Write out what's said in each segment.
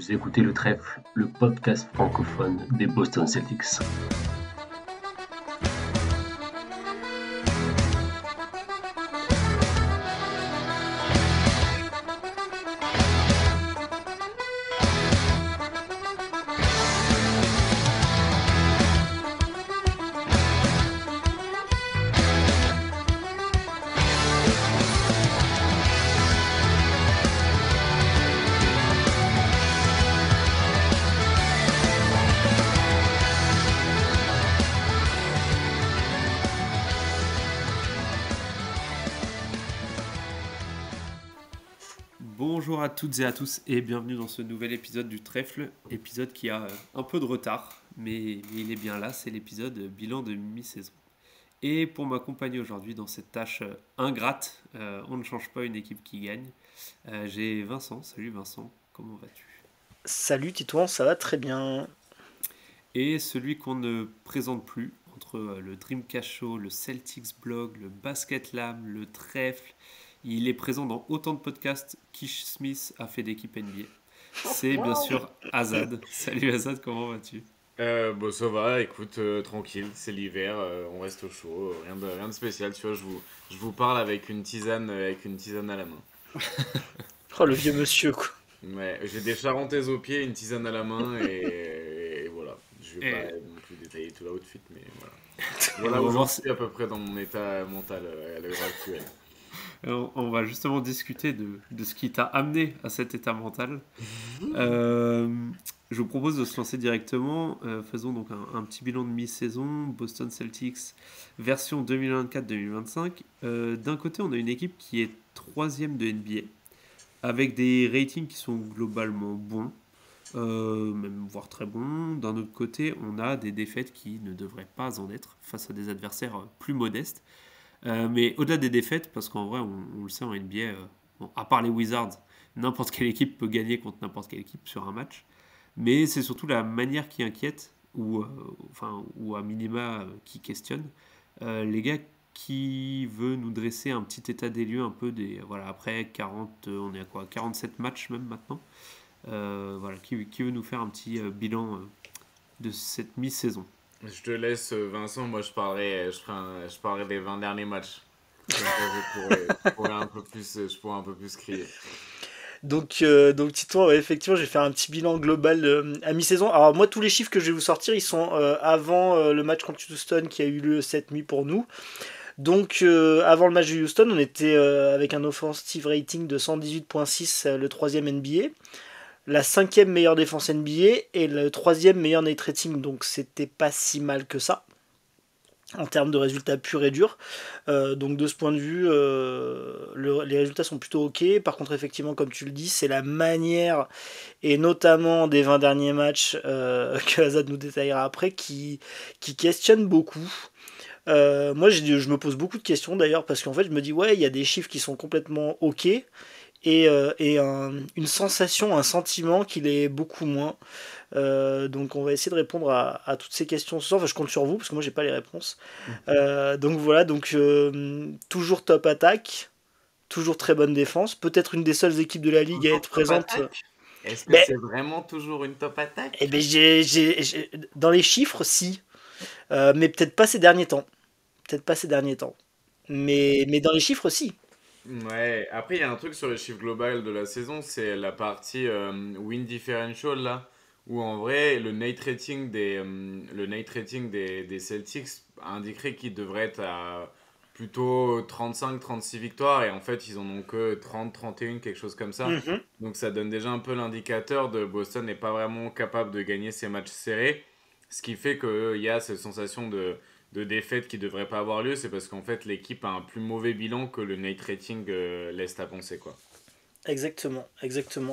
Vous écoutez Le Trèfle, le podcast francophone des Boston Celtics. Bonjour à toutes et à tous et bienvenue dans ce nouvel épisode du Trèfle, épisode qui a un peu de retard, mais il est bien là, c'est l'épisode bilan de mi-saison. Et pour m'accompagner aujourd'hui dans cette tâche ingrate, on ne change pas une équipe qui gagne, j'ai Vincent. Salut Vincent, comment vas-tu ? Salut Titouan, ça va très bien. Et celui qu'on ne présente plus, entre le Dreamcast Show, le Celtics Blog, le Basket Lab, le Trèfle, il est présent dans autant de podcasts qu'Ish Smith a fait d'équipe NBA. C'est bien sûr Azad. Salut Azad, comment vas-tu ? Bon, ça va, écoute, tranquille, c'est l'hiver, on reste au chaud, rien de spécial, tu vois, je vous parle avec une tisane à la main. Oh le vieux monsieur quoi. Ouais, j'ai des charentaises aux pieds, une tisane à la main et voilà. Je vais pas non plus détailler tout l'outfit, mais voilà. Voilà où j'en suis à peu près dans mon état mental à l'heure actuelle. On va justement discuter de ce qui t'a amené à cet état mental. Je vous propose de se lancer directement. Faisons donc un petit bilan de mi-saison. Boston Celtics version 2024-2025. D'un côté, on a une équipe qui est 3e de NBA, avec des ratings qui sont globalement bons, même voire très bons. D'un autre côté, on a des défaites qui ne devraient pas en être face à des adversaires plus modestes. Mais au-delà des défaites, parce qu'en vrai, on le sait en NBA, bon, à part les Wizards, n'importe quelle équipe peut gagner contre n'importe quelle équipe sur un match. Mais c'est surtout la manière qui inquiète, ou à minima qui questionne. Les gars, qui veut nous dresser un petit état des lieux un peu des... Voilà, après 40, on est à quoi 47 matchs même maintenant. Qui veut nous faire un petit bilan de cette mi-saison. Je te laisse Vincent, moi je parlerai des 20 derniers matchs. Je pourrais un peu plus crier. Donc Titouan, ouais, effectivement, je vais faire un petit bilan global à mi-saison. Alors moi, tous les chiffres que je vais vous sortir, ils sont avant le match contre Houston qui a eu lieu cette nuit pour nous. Donc avant le match de Houston, on était avec un offensive rating de 118.6, le 3e NBA. La 5e meilleure défense NBA et le 3e meilleur net rating, donc c'était pas si mal que ça en termes de résultats purs et durs. Donc de ce point de vue, les résultats sont plutôt ok. Par contre, effectivement, comme tu le dis, c'est la manière, et notamment des 20 derniers matchs que Azad nous détaillera après, qui questionne beaucoup. Moi, je me pose beaucoup de questions d'ailleurs, parce qu'en fait, je me dis, ouais, il y a des chiffres qui sont complètement ok, et une sensation, un sentiment qu'il est beaucoup moins. Donc on va essayer de répondre à toutes ces questions ce soir. Enfin, je compte sur vous parce que moi j'ai pas les réponses. Donc voilà, toujours top attaque, toujours très bonne défense. Peut-être une des seules équipes de la ligue à être présente. Est-ce que c'est vraiment toujours une top attaque ? Eh ben dans les chiffres, si. Mais peut-être pas ces derniers temps. Mais dans les chiffres, si. Ouais, après il y a un truc sur les chiffres globaux de la saison, c'est la partie win differential là, où en vrai le net rating des Celtics indiquerait qu'ils devraient être à plutôt 35-36 victoires et en fait ils en ont que 30-31, quelque chose comme ça. Mhm. Donc ça donne déjà un peu l'indicateur de Boston n'est pas vraiment capable de gagner ses matchs serrés, ce qui fait qu'il y a cette sensation de défaite qui devrait pas avoir lieu, c'est parce qu'en fait l'équipe a un plus mauvais bilan que le net rating laisse à penser quoi. Exactement.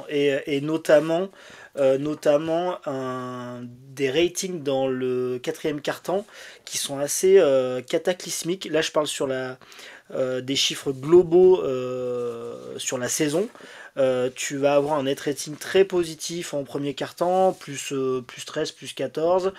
Et notamment des ratings dans le quatrième quart-temps qui sont assez cataclysmiques. Là, je parle sur des chiffres globaux sur la saison. Tu vas avoir un net rating très positif en premier quart-temps, plus 13, plus 14,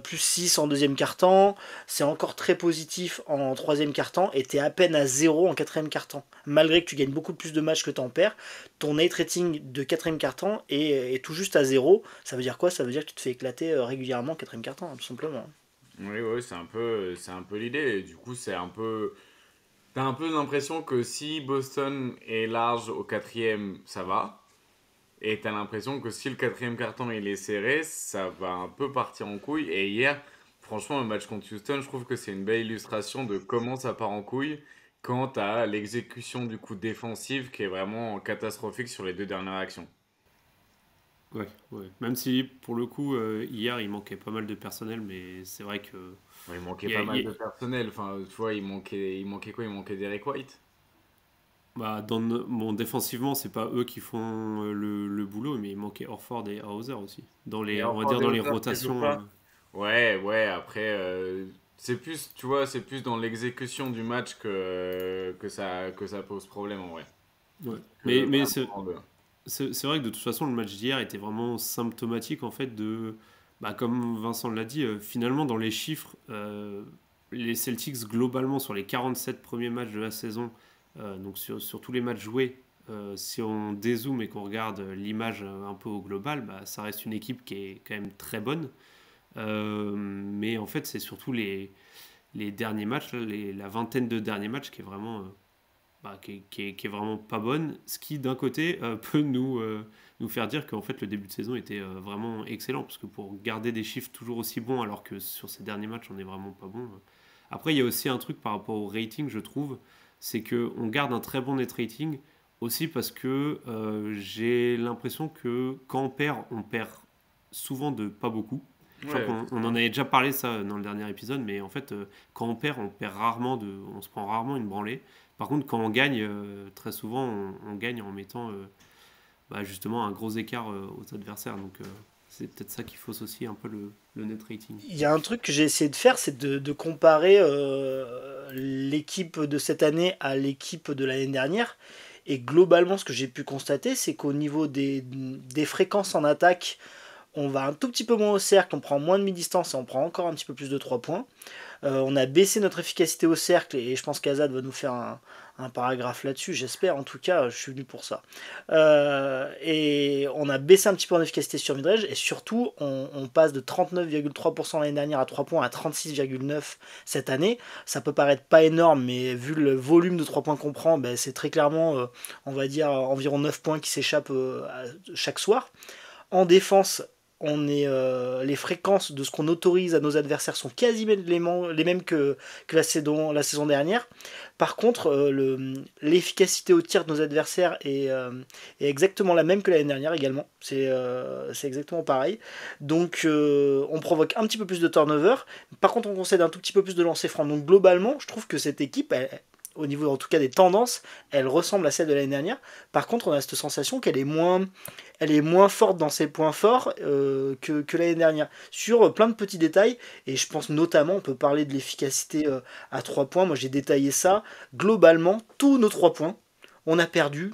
plus 6 en deuxième quart-temps. C'est encore très positif en troisième quart-temps et tu es à peine à 0 en quatrième quart-temps. Malgré que tu gagnes beaucoup plus de matchs que tu en perds, ton net rating de quatrième quart-temps est tout juste à 0. Ça veut dire quoi? Ça veut dire que tu te fais éclater régulièrement en quatrième quart-temps, tout simplement. Oui, oui, c'est un peu l'idée. Et du coup, c'est un peu. T'as un peu l'impression que si Boston est large au quatrième, ça va. Et t'as l'impression que si le quatrième carton il est serré, ça va un peu partir en couille. Et hier, franchement, le match contre Houston, je trouve que c'est une belle illustration de comment ça part en couille quand t'as l'exécution du coup défensive qui est vraiment catastrophique sur les deux dernières actions. Ouais, ouais. Même si pour le coup, hier il manquait pas mal de personnel, mais c'est vrai que. Ouais, il manquait il y a- pas il mal y de a- personnel. Enfin, tu vois, il manquait quoi? Il manquait Derek White. Bah, bon, défensivement, c'est pas eux qui font le boulot, mais il manquait Horford et Hauser aussi. Et On va dire Horford et dans les Hauser qui jouent rotations. pas. Ouais, ouais, après, c'est plus, tu vois, c'est plus dans l'exécution du match que ça pose problème en vrai. Ouais. Que Mais vraiment c'est vrai que de toute façon, le match d'hier était vraiment symptomatique en fait de. Bah, comme Vincent l'a dit, finalement, dans les chiffres, les Celtics, globalement, sur les 47 premiers matchs de la saison, donc sur tous les matchs joués, si on dézoome et qu'on regarde l'image un peu au global, bah, ça reste une équipe qui est quand même très bonne. Mais en fait, c'est surtout les derniers matchs, là, la vingtaine de derniers matchs qui est vraiment, qui est vraiment pas bonne. Ce qui, d'un côté, peut nous faire dire qu'en fait, le début de saison était vraiment excellent. Parce que pour garder des chiffres toujours aussi bons, alors que sur ces derniers matchs, on n'est vraiment pas bon. Après, il y a aussi un truc par rapport au rating, je trouve. C'est qu'on garde un très bon net rating aussi parce que j'ai l'impression que quand on perd souvent de pas beaucoup. Je crois Ouais, qu'on en avait déjà parlé ça dans le dernier épisode, mais en fait, quand on perd rarement on se prend rarement une branlée. Par contre, quand on gagne, très souvent, on gagne en mettant justement un gros écart aux adversaires. Donc, c'est peut-être ça qui fausse aussi un peu le net rating. Il y a un truc que j'ai essayé de faire, c'est de comparer l'équipe de cette année à l'équipe de l'année dernière. Et globalement, ce que j'ai pu constater, c'est qu'au niveau des fréquences en attaque, on va un tout petit peu moins au cercle, on prend moins de mi-distance et on prend encore un petit peu plus de 3 points. On a baissé notre efficacité au cercle et je pense qu'Azad va nous faire un paragraphe là-dessus, j'espère. En tout cas, je suis venu pour ça. Et on a baissé un petit peu en efficacité sur midrange et surtout, on passe de 39,3% l'année dernière à 3 points à 36,9% cette année. Ça peut paraître pas énorme, mais vu le volume de 3 points qu'on prend, ben, c'est très clairement, on va dire, environ 9 points qui s'échappent chaque soir. En défense, les fréquences de ce qu'on autorise à nos adversaires sont quasiment les mêmes que la saison dernière. Par contre, l'efficacité au tir de nos adversaires est exactement la même que l'année dernière également. C'est exactement pareil. Donc on provoque un petit peu plus de turnover. Par contre, on concède un tout petit peu plus de lancers francs. Donc globalement, je trouve que cette équipe, au niveau en tout cas des tendances, elle ressemble à celle de l'année dernière. Par contre, on a cette sensation qu'elle est moins forte dans ses points forts que l'année dernière. Sur plein de petits détails, et je pense notamment, on peut parler de l'efficacité à 3 points. Moi j'ai détaillé ça. Globalement, tous nos 3 points, on a perdu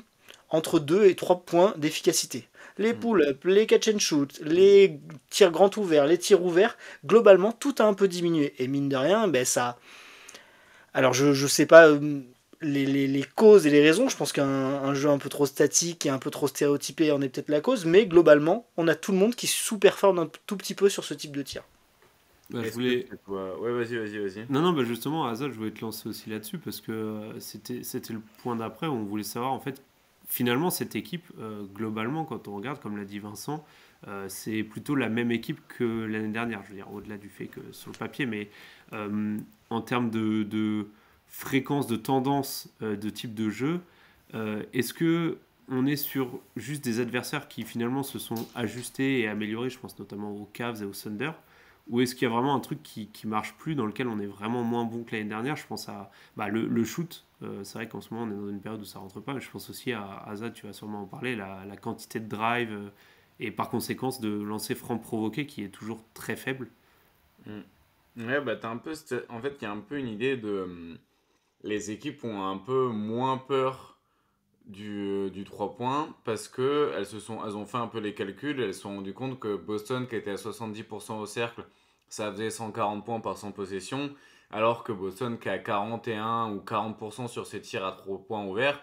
entre 2 et 3 points d'efficacité. Les Mm. pull-ups, les catch and shoot, les tirs grands ouverts, les tirs ouverts, globalement tout a un peu diminué. Et mine de rien, ben ça. Alors je sais pas les causes et les raisons, je pense qu'un jeu un peu trop statique et un peu trop stéréotypé en est peut-être la cause, mais globalement, on a tout le monde qui sous-performe un tout petit peu sur ce type de tir. Je Est-ce que voulais. tu vois... Ouais, vas-y. Non, non, justement, Azad, je voulais te lancer aussi là-dessus parce que c'était le point d'après où on voulait savoir en fait. Finalement, cette équipe, globalement, quand on regarde, comme l'a dit Vincent, c'est plutôt la même équipe que l'année dernière. Je veux dire, au-delà du fait que sur le papier, mais en termes de fréquence, de tendance, de type de jeu, est-ce que on est sur juste des adversaires qui finalement se sont ajustés et améliorés, je pense notamment aux Cavs et aux Thunder, ou est-ce qu'il y a vraiment un truc qui marche plus, dans lequel on est vraiment moins bon que l'année dernière? Je pense à le shoot. C'est vrai qu'en ce moment, on est dans une période où ça rentre pas. Mais je pense aussi à Azad, tu vas sûrement en parler, la quantité de drive et par conséquence de lancer franc provoqué qui est toujours très faible. Mm. Ouais, bah t'as un peu... En fait, il y a un peu une idée de... les équipes ont un peu moins peur du 3 points parce que elles ont fait un peu les calculs, elles se sont rendues compte que Boston, qui était à 70% au cercle, ça faisait 140 points par 100 possessions, alors que Boston, qui est à 41 ou 40% sur ses tirs à 3 points ouverts,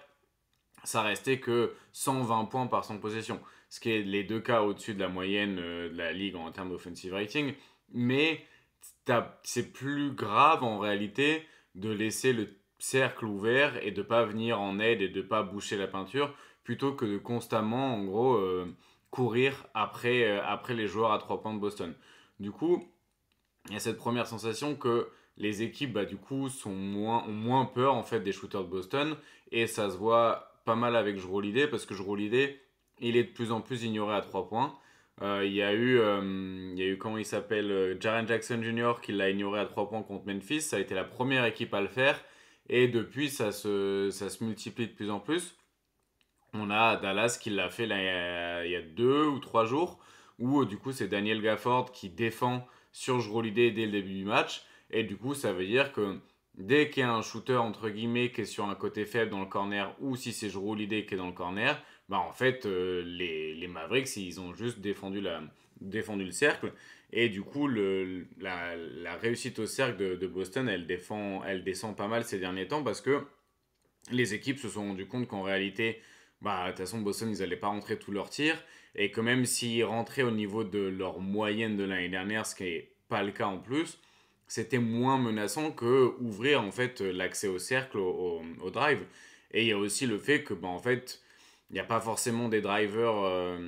ça restait que 120 points par 100 possessions. Ce qui est les deux cas au-dessus de la moyenne de la ligue en termes d'offensive rating. Mais c'est plus grave en réalité de laisser le cercle ouvert et de pas venir en aide et de pas boucher la peinture plutôt que de constamment en gros courir après les joueurs à 3 points de Boston. Du coup, il y a cette première sensation que les équipes du coup ont moins peur en fait des shooters de Boston et ça se voit pas mal avec Jrue Holiday parce que Jrue Holiday il est de plus en plus ignoré à 3 points. Il y a eu comment il s'appelle Jaren Jackson Jr. qui l'a ignoré à 3 points contre Memphis. Ça a été la première équipe à le faire. Et depuis, ça se multiplie de plus en plus. On a Dallas qui l'a fait là, il y a 2 ou 3 jours. Où du coup, c'est Daniel Gafford qui défend sur Jrue Holiday dès le début du match. Et du coup, ça veut dire que dès qu'il y a un shooter entre guillemets qui est sur un côté faible dans le corner, ou si c'est Jrue Holiday qui est dans le corner, en fait, les Mavericks, ils ont juste défendu le cercle. Et du coup, la réussite au cercle de Boston, elle descend pas mal ces derniers temps parce que les équipes se sont rendues compte qu'en réalité, de toute façon, Boston, ils n'allaient pas rentrer tous leurs tirs. Et que même s'ils rentraient au niveau de leur moyenne de l'année dernière, ce qui n'est pas le cas en plus, c'était moins menaçant que ouvrir en fait l'accès au cercle, au drive. Et il y a aussi le fait que, en fait, il n'y a pas forcément des drivers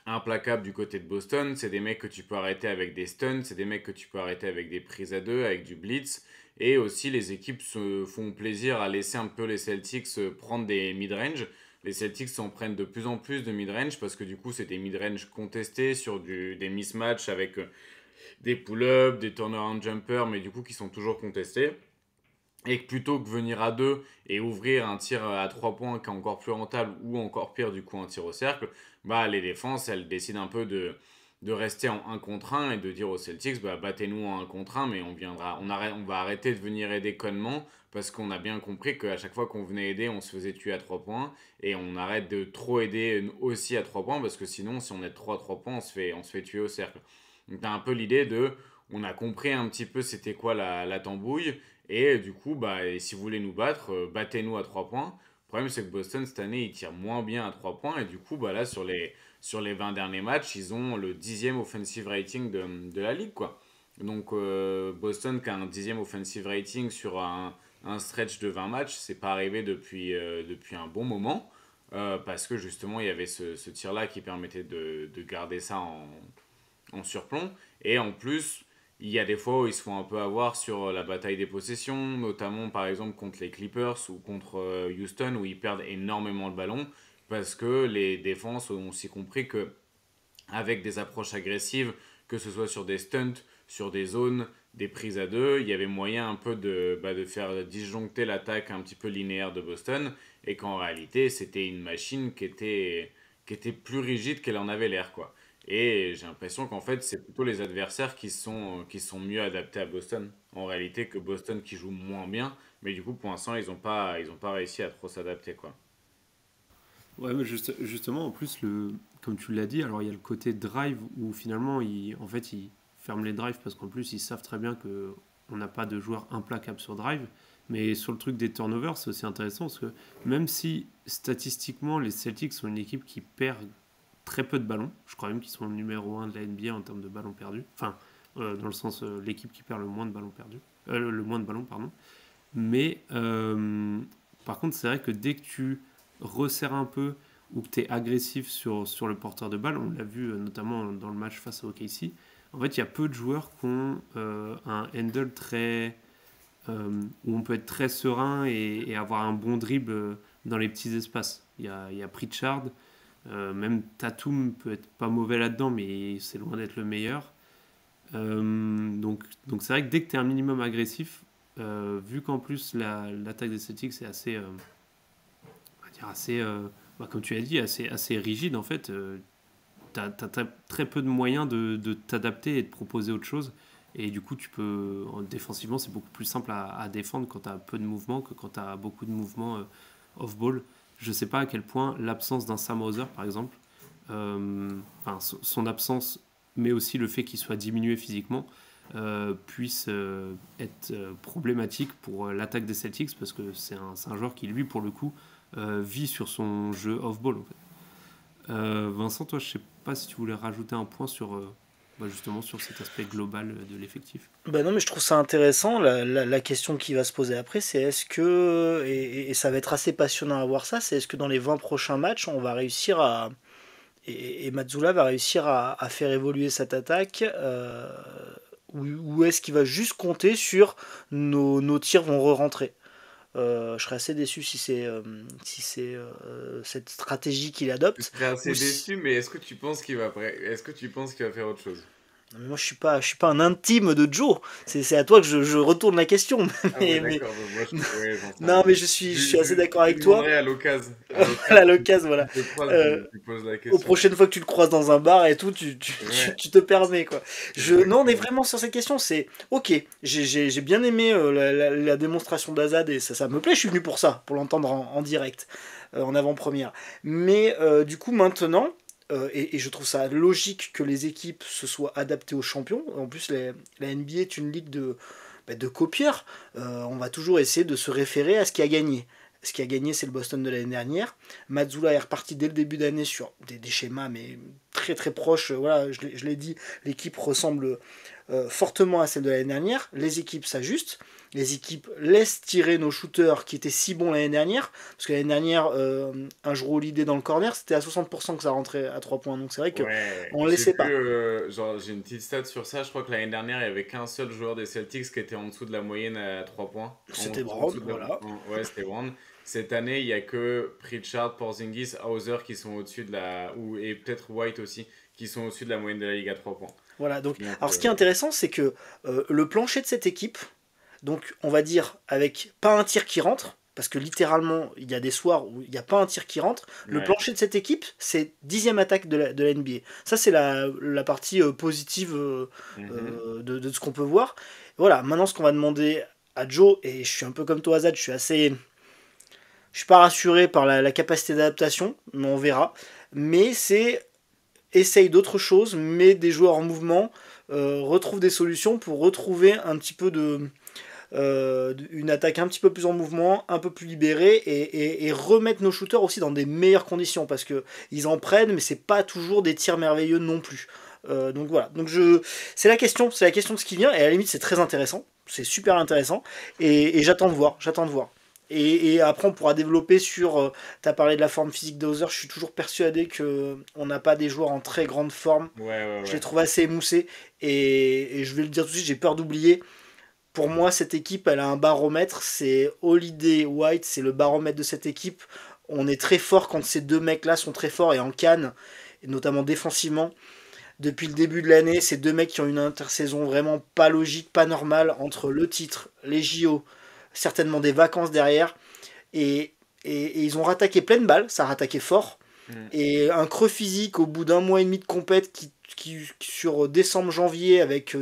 implacables du côté de Boston. C'est des mecs que tu peux arrêter avec des stuns, c'est des mecs que tu peux arrêter avec des prises à deux, avec du blitz. Et aussi, les équipes se font plaisir à laisser un peu les Celtics prendre des mid-range. Les Celtics s'en prennent de plus en plus de mid-range parce que du coup, c'est des mid-range contestés sur des mismatchs avec des pull-ups, des turnaround jumpers, mais du coup, qui sont toujours contestés. Et que plutôt que venir à 2 et ouvrir un tir à 3 points qui est encore plus rentable ou encore pire du coup un tir au cercle, les défenses elles décident un peu de rester en 1 contre 1 et de dire aux Celtics battez-nous en 1 contre 1 mais on va arrêter de venir aider connement parce qu'on a bien compris qu'à chaque fois qu'on venait aider on se faisait tuer à 3 points et on arrête de trop aider aussi à 3 points parce que sinon si on aide trop à 3 points on se fait tuer au cercle. Donc t'as un peu l'idée de on a compris un petit peu c'était quoi la tambouille et du coup, si vous voulez nous battre, battez-nous à 3 points. Le problème, c'est que Boston, cette année, ils tirent moins bien à 3 points. Et du coup, là, sur les 20 derniers matchs, ils ont le 10e offensive rating de la ligue, quoi. Donc, Boston, qui a un 10e offensive rating sur un stretch de 20 matchs, c'est pas arrivé depuis un bon moment. Parce que justement, il y avait ce tir-là qui permettait de garder ça en surplomb. Et en plus, il y a des fois où ils se font un peu avoir sur la bataille des possessions, notamment par exemple contre les Clippers ou contre Houston où ils perdent énormément le ballon parce que les défenses ont aussi compris que avec des approches agressives, que ce soit sur des stunts, sur des zones, des prises à deux, il y avait moyen un peu de faire disjoncter l'attaque un petit peu linéaire de Boston et qu'en réalité c'était une machine qui était plus rigide qu'elle en avait l'air quoi. Et j'ai l'impression qu'en fait, c'est plutôt les adversaires qui sont mieux adaptés à Boston. En réalité, que Boston qui joue moins bien. Mais du coup, pour l'instant, ils ont pas réussi à trop s'adapter, quoi. Ouais, mais justement, en plus, comme tu l'as dit, alors il y a le côté drive où finalement, en fait, ils ferment les drives parce qu'en plus, ils savent très bien que on n'a pas de joueurs implacables sur drive. Mais sur le truc des turnovers, c'est aussi intéressant parce que même si statistiquement, les Celtics sont une équipe qui perd très peu de ballons, je crois même qu'ils sont le numéro 1 de la NBA en termes de ballons perdus. Enfin, dans le sens, l'équipe qui perd le moins de ballons perdus. Le moins de ballons, pardon. Mais par contre, c'est vrai que dès que tu resserres un peu ou que tu es agressif sur le porteur de balle, on l'a vu notamment dans le match face au OKC, en fait, il y a peu de joueurs qui ont un handle très. Où on peut être très serein et avoir un bon dribble dans les petits espaces. Il y a Pritchard, même Tatum peut être pas mauvais là-dedans, mais c'est loin d'être le meilleur. Donc c'est vrai que dès que tu es un minimum agressif, vu qu'en plus l'attaque des Celtics est assez, on va dire assez comme tu as dit, assez rigide en fait, tu as très peu de moyens de t'adapter et de proposer autre chose. Et du coup, défensivement, c'est beaucoup plus simple à défendre quand tu as peu de mouvement que quand tu as beaucoup de mouvements off-ball. je ne sais pas à quel point l'absence d'un Sam Hauser, par exemple, son absence, mais aussi le fait qu'il soit diminué physiquement, puisse être problématique pour l'attaque des Celtics, parce que c'est un joueur qui, lui, pour le coup, vit sur son jeu off-ball. En fait. Vincent, toi, je ne sais pas si tu voulais rajouter un point sur, justement sur cet aspect global de l'effectif. Bah non, mais je trouve ça intéressant. La question qui va se poser après, c'est est-ce que, et ça va être assez passionnant à voir ça, c'est est-ce que dans les 20 prochains matchs, on va réussir à, et Mazzulla va réussir à faire évoluer cette attaque, ou est-ce qu'il va juste compter sur nos tirs vont re-rentrer. Je serais assez déçu si c'est cette stratégie qu'il Je adopte. serais assez Ou si- déçu, mais est-ce que tu penses qu'il va faire autre chose? Non, mais moi, je suis pas un intime de Joe. C'est à toi que je retourne la question. Ah ouais, Mais, d'accord, bah, moi ouais, non, j'entends. mais je suis assez d'accord Je lui avec toi. demanderai à l'occasion. À l'occasion, voilà. Tu te croises, Euh, tu poses la Aux question. prochaines fois que tu le croises dans un bar et tout, Ouais, tu te permets, quoi. Non, on est exactement. vraiment sur cette question. C'est ok. J'ai bien aimé la démonstration d'Azad et ça me plaît. Je suis venu pour ça, pour l'entendre en direct, en avant-première. Mais du coup, maintenant. Et je trouve ça logique que les équipes se soient adaptées aux champions. En plus, la NBA est une ligue de copieurs. On va toujours essayer de se référer à ce qui a gagné. Ce qui a gagné, c'est le Boston de l'année dernière. Mazzulla est reparti dès le début d'année sur des schémas, mais très très proches. Voilà, je l'ai dit, l'équipe ressemble fortement à celle de l'année dernière. Les équipes s'ajustent. Les équipes laissent tirer nos shooters qui étaient si bons l'année dernière. Parce que l'année dernière, un joueur Holiday dans le corner, c'était à 60% que ça rentrait à 3 points. Donc c'est vrai Ouais, qu'on ne j'ai laissait vu, pas. genre, j'ai une petite stat sur ça. Je crois que l'année dernière, il n'y avait qu'un seul joueur des Celtics qui était en dessous de la moyenne à 3 points. C'était En Brown, dessous de voilà. ouais, c'était Brown. Cette année, il n'y a que Pritchard, Porzingis, Hauser qui sont au-dessus de et peut-être White aussi, qui sont au-dessus de la moyenne de la ligue à 3 points. Voilà, donc, Donc, alors ce qui est intéressant, c'est que le plancher de cette équipe, donc on va dire avec pas un tir qui rentre, parce que littéralement il y a des soirs où il n'y a pas un tir qui rentre, le ouais. plancher de cette équipe c'est 10e attaque de la NBA. Ça c'est la partie positive Mhm. de ce qu'on peut voir. Voilà, maintenant ce qu'on va demander à Joe, et je suis un peu comme toi Azad, je suis pas rassuré par la capacité d'adaptation, mais on verra. Mais c'est essaye d'autres choses, met des joueurs en mouvement, retrouve des solutions pour retrouver un petit peu une attaque un petit peu plus en mouvement, un peu plus libérée et remettre nos shooters aussi dans des meilleures conditions parce que ils en prennent, mais c'est pas toujours des tirs merveilleux non plus. Donc voilà, c'est la question de ce qui vient et à la limite c'est très intéressant, c'est super intéressant et j'attends de voir, Et après, on pourra développer sur. Tu as parlé de la forme physique d'Hauser. Je suis toujours persuadé qu'on n'a pas des joueurs en très grande forme. Ouais, ouais, Je les ouais. trouve assez émoussés. Et je vais le dire tout de suite, j'ai peur d'oublier. Pour moi, cette équipe, elle a un baromètre. C'est Holiday, White, c'est le baromètre de cette équipe. On est très fort quand ces deux mecs-là sont très forts et en canne, et notamment défensivement. Depuis le début de l'année, ces deux mecs qui ont une intersaison vraiment pas logique, pas normale, entre le titre, les JO, certainement des vacances derrière. Et, et ils ont rattaqué plein de balles, ça a rattaqué fort. Mm. Et un creux physique au bout d'un mois et demi de compète sur décembre-janvier avec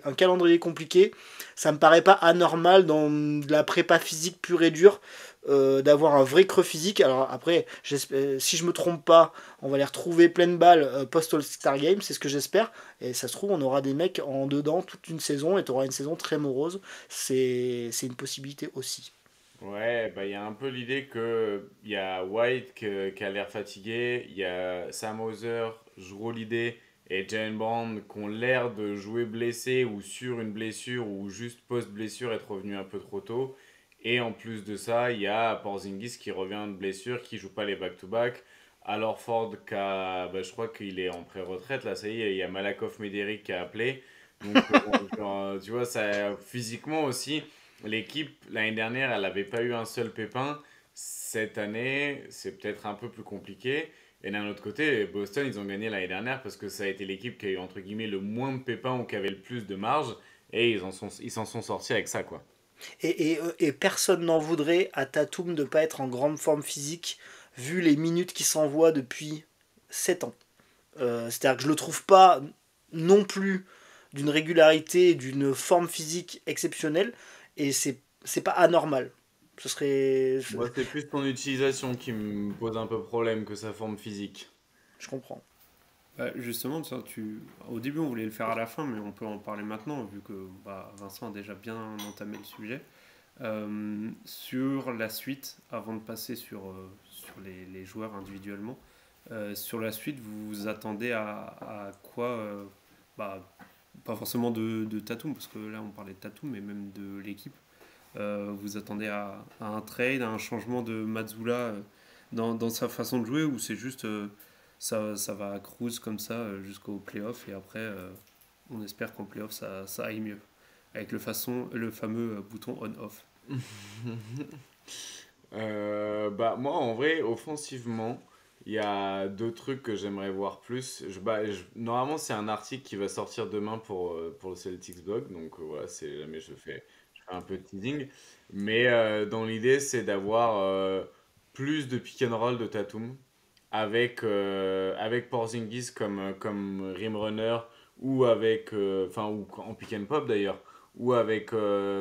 un calendrier compliqué, ça me paraît pas anormal dans de la prépa physique pure et dure d'avoir un vrai creux physique. Alors après, si je me trompe pas, on va les retrouver pleine balle post-All-Star Game, c'est ce que j'espère. Et ça se trouve, on aura des mecs en dedans toute une saison et tu auras une saison très morose. C'est une possibilité aussi. Ouais, bah il y a un peu l'idée que il y a White qui a l'air fatigué, il y a Sam Hauser, Jrue Holiday et Jalen Brown qui ont l'air de jouer blessés ou sur une blessure ou juste post-blessure être revenu un peu trop tôt. Et en plus de ça, il y a Porzingis qui revient de blessure, qui joue pas les back-to-back. Alors Ford, je crois qu'il est en pré-retraite, là ça y est, il y a Malakoff Médéric qui a appelé. Donc genre, tu vois, ça, physiquement aussi. L'équipe, l'année dernière, elle n'avait pas eu un seul pépin. Cette année, c'est peut-être un peu plus compliqué. Et d'un autre côté, Boston, ils ont gagné l'année dernière parce que ça a été l'équipe qui a eu, entre guillemets, le moins de pépins ou qui avait le plus de marge. Et ils s'en sont sortis avec ça, quoi. Et personne n'en voudrait à Tatum de ne pas être en grande forme physique, vu les minutes qu'il s'envoie depuis 7 ans. C'est-à-dire que je le trouve pas non plus d'une régularité, d'une forme physique exceptionnelle, et c'est pas anormal. Ce serait... Moi, c'est plus ton utilisation qui me pose un peu problème que sa forme physique. Je comprends. Justement, au début, on voulait le faire à la fin, mais on peut en parler maintenant, vu que Vincent a déjà bien entamé le sujet. Sur la suite, avant de passer sur les joueurs individuellement, sur la suite, vous vous attendez à quoi pas forcément de Tatum, parce que là, on parlait de Tatum, mais même de l'équipe. Vous attendez à un trade, à un changement de Mazzulla dans sa façon de jouer, ou c'est juste ça va à cruise comme ça jusqu'au playoff, et après on espère qu'en playoff ça aille mieux avec le fameux bouton on-off. Moi, en vrai, offensivement, il y a deux trucs que j'aimerais voir plus. Normalement, c'est un article qui va sortir demain pour le Celtics Blog, donc voilà, c'est jamais je fais un peu de teasing. Mais dans l'idée, c'est d'avoir plus de pick and roll de Tatum avec Porzingis comme rim runner ou ou en pick and pop d'ailleurs, ou avec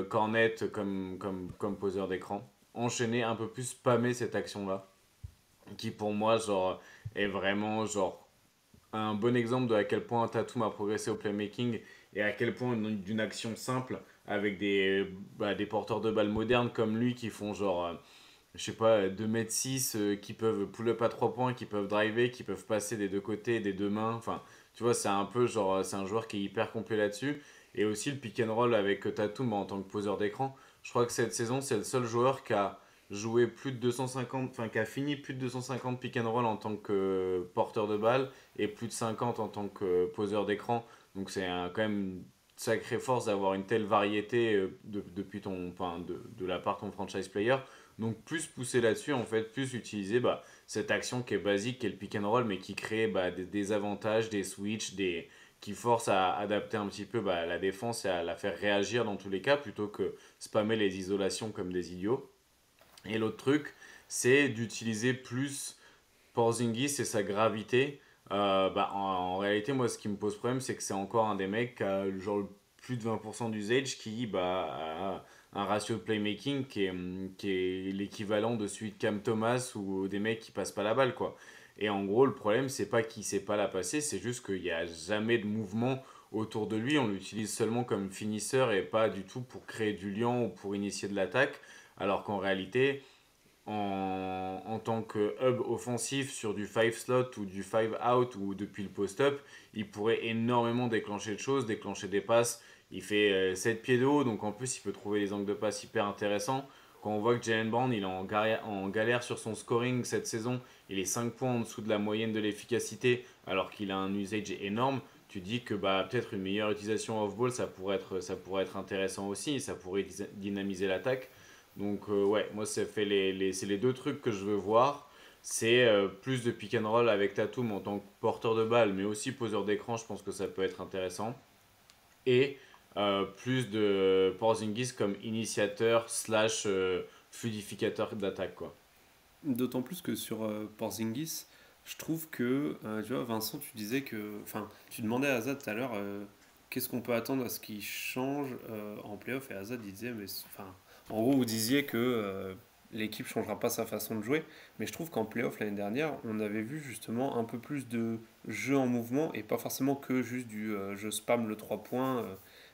Cornet comme poseur d'écran. Enchaîner un peu plus, spammer cette action-là, qui pour moi genre est vraiment genre un bon exemple de à quel point Tatum a progressé au playmaking et à quel point d'une action simple avec des porteurs de balles modernes comme lui qui font genre je sais pas 2 m 6 qui peuvent pull up à 3 points, qui peuvent driver, qui peuvent passer des deux côtés, des deux mains, enfin tu vois, c'est un peu genre c'est un joueur qui est hyper complet là-dessus. Et aussi le pick and roll avec Tatum en tant que poseur d'écran. Je crois que cette saison c'est le seul joueur qui a joué plus de 250, enfin qui a fini plus de 250 pick and roll en tant que porteur de balle et plus de 50 en tant que poseur d'écran. Donc c'est quand même une sacrée force d'avoir une telle variété depuis de la part de ton franchise player. Donc plus pousser là-dessus, en fait, plus utiliser cette action qui est basique, qui est le pick and roll, mais qui crée des avantages, des switches, qui force à adapter un petit peu la défense et à la faire réagir dans tous les cas, plutôt que spammer les isolations comme des idiots. Et l'autre truc, c'est d'utiliser plus Porzingis et sa gravité. En réalité, moi, ce qui me pose problème, c'est que c'est encore un des mecs qui a genre plus de 20% d'usage qui a un ratio de playmaking qui est l'équivalent de celui de Cam Thomas ou des mecs qui passent pas la balle, quoi. Et en gros, le problème, c'est pas qu'il sait pas la passer, c'est juste qu'il n'y a jamais de mouvement autour de lui. On l'utilise seulement comme finisseur et pas du tout pour créer du lien ou pour initier de l'attaque. Alors qu'en réalité, en tant que hub offensif sur du 5 slot ou du 5 out ou depuis le post-up, il pourrait énormément déclencher de choses, déclencher des passes. Il fait 7 pieds de haut, donc en plus il peut trouver des angles de passe hyper intéressants. Quand on voit que Jalen Brown il est en galère sur son scoring cette saison, il est 5 points en dessous de la moyenne de l'efficacité alors qu'il a un usage énorme, tu dis que peut-être une meilleure utilisation off-ball ça pourrait être intéressant aussi, ça pourrait dynamiser l'attaque. Donc ouais, moi c'est les deux trucs que je veux voir. C'est plus de pick and roll avec Tatum en tant que porteur de balle, mais aussi poseur d'écran, je pense que ça peut être intéressant. Et plus de Porzingis comme initiateur slash fluidificateur d'attaque, quoi. D'autant plus que sur Porzingis, je trouve que, tu vois, Vincent, tu disais que, enfin, tu demandais à Azad tout à l'heure, qu'est-ce qu'on peut attendre à ce qu'il change en playoff, et Azad il disait, mais, enfin, en gros, vous disiez que l'équipe changera pas sa façon de jouer, mais je trouve qu'en playoff l'année dernière, on avait vu justement un peu plus de jeu en mouvement et pas forcément que juste du je spam le 3 points,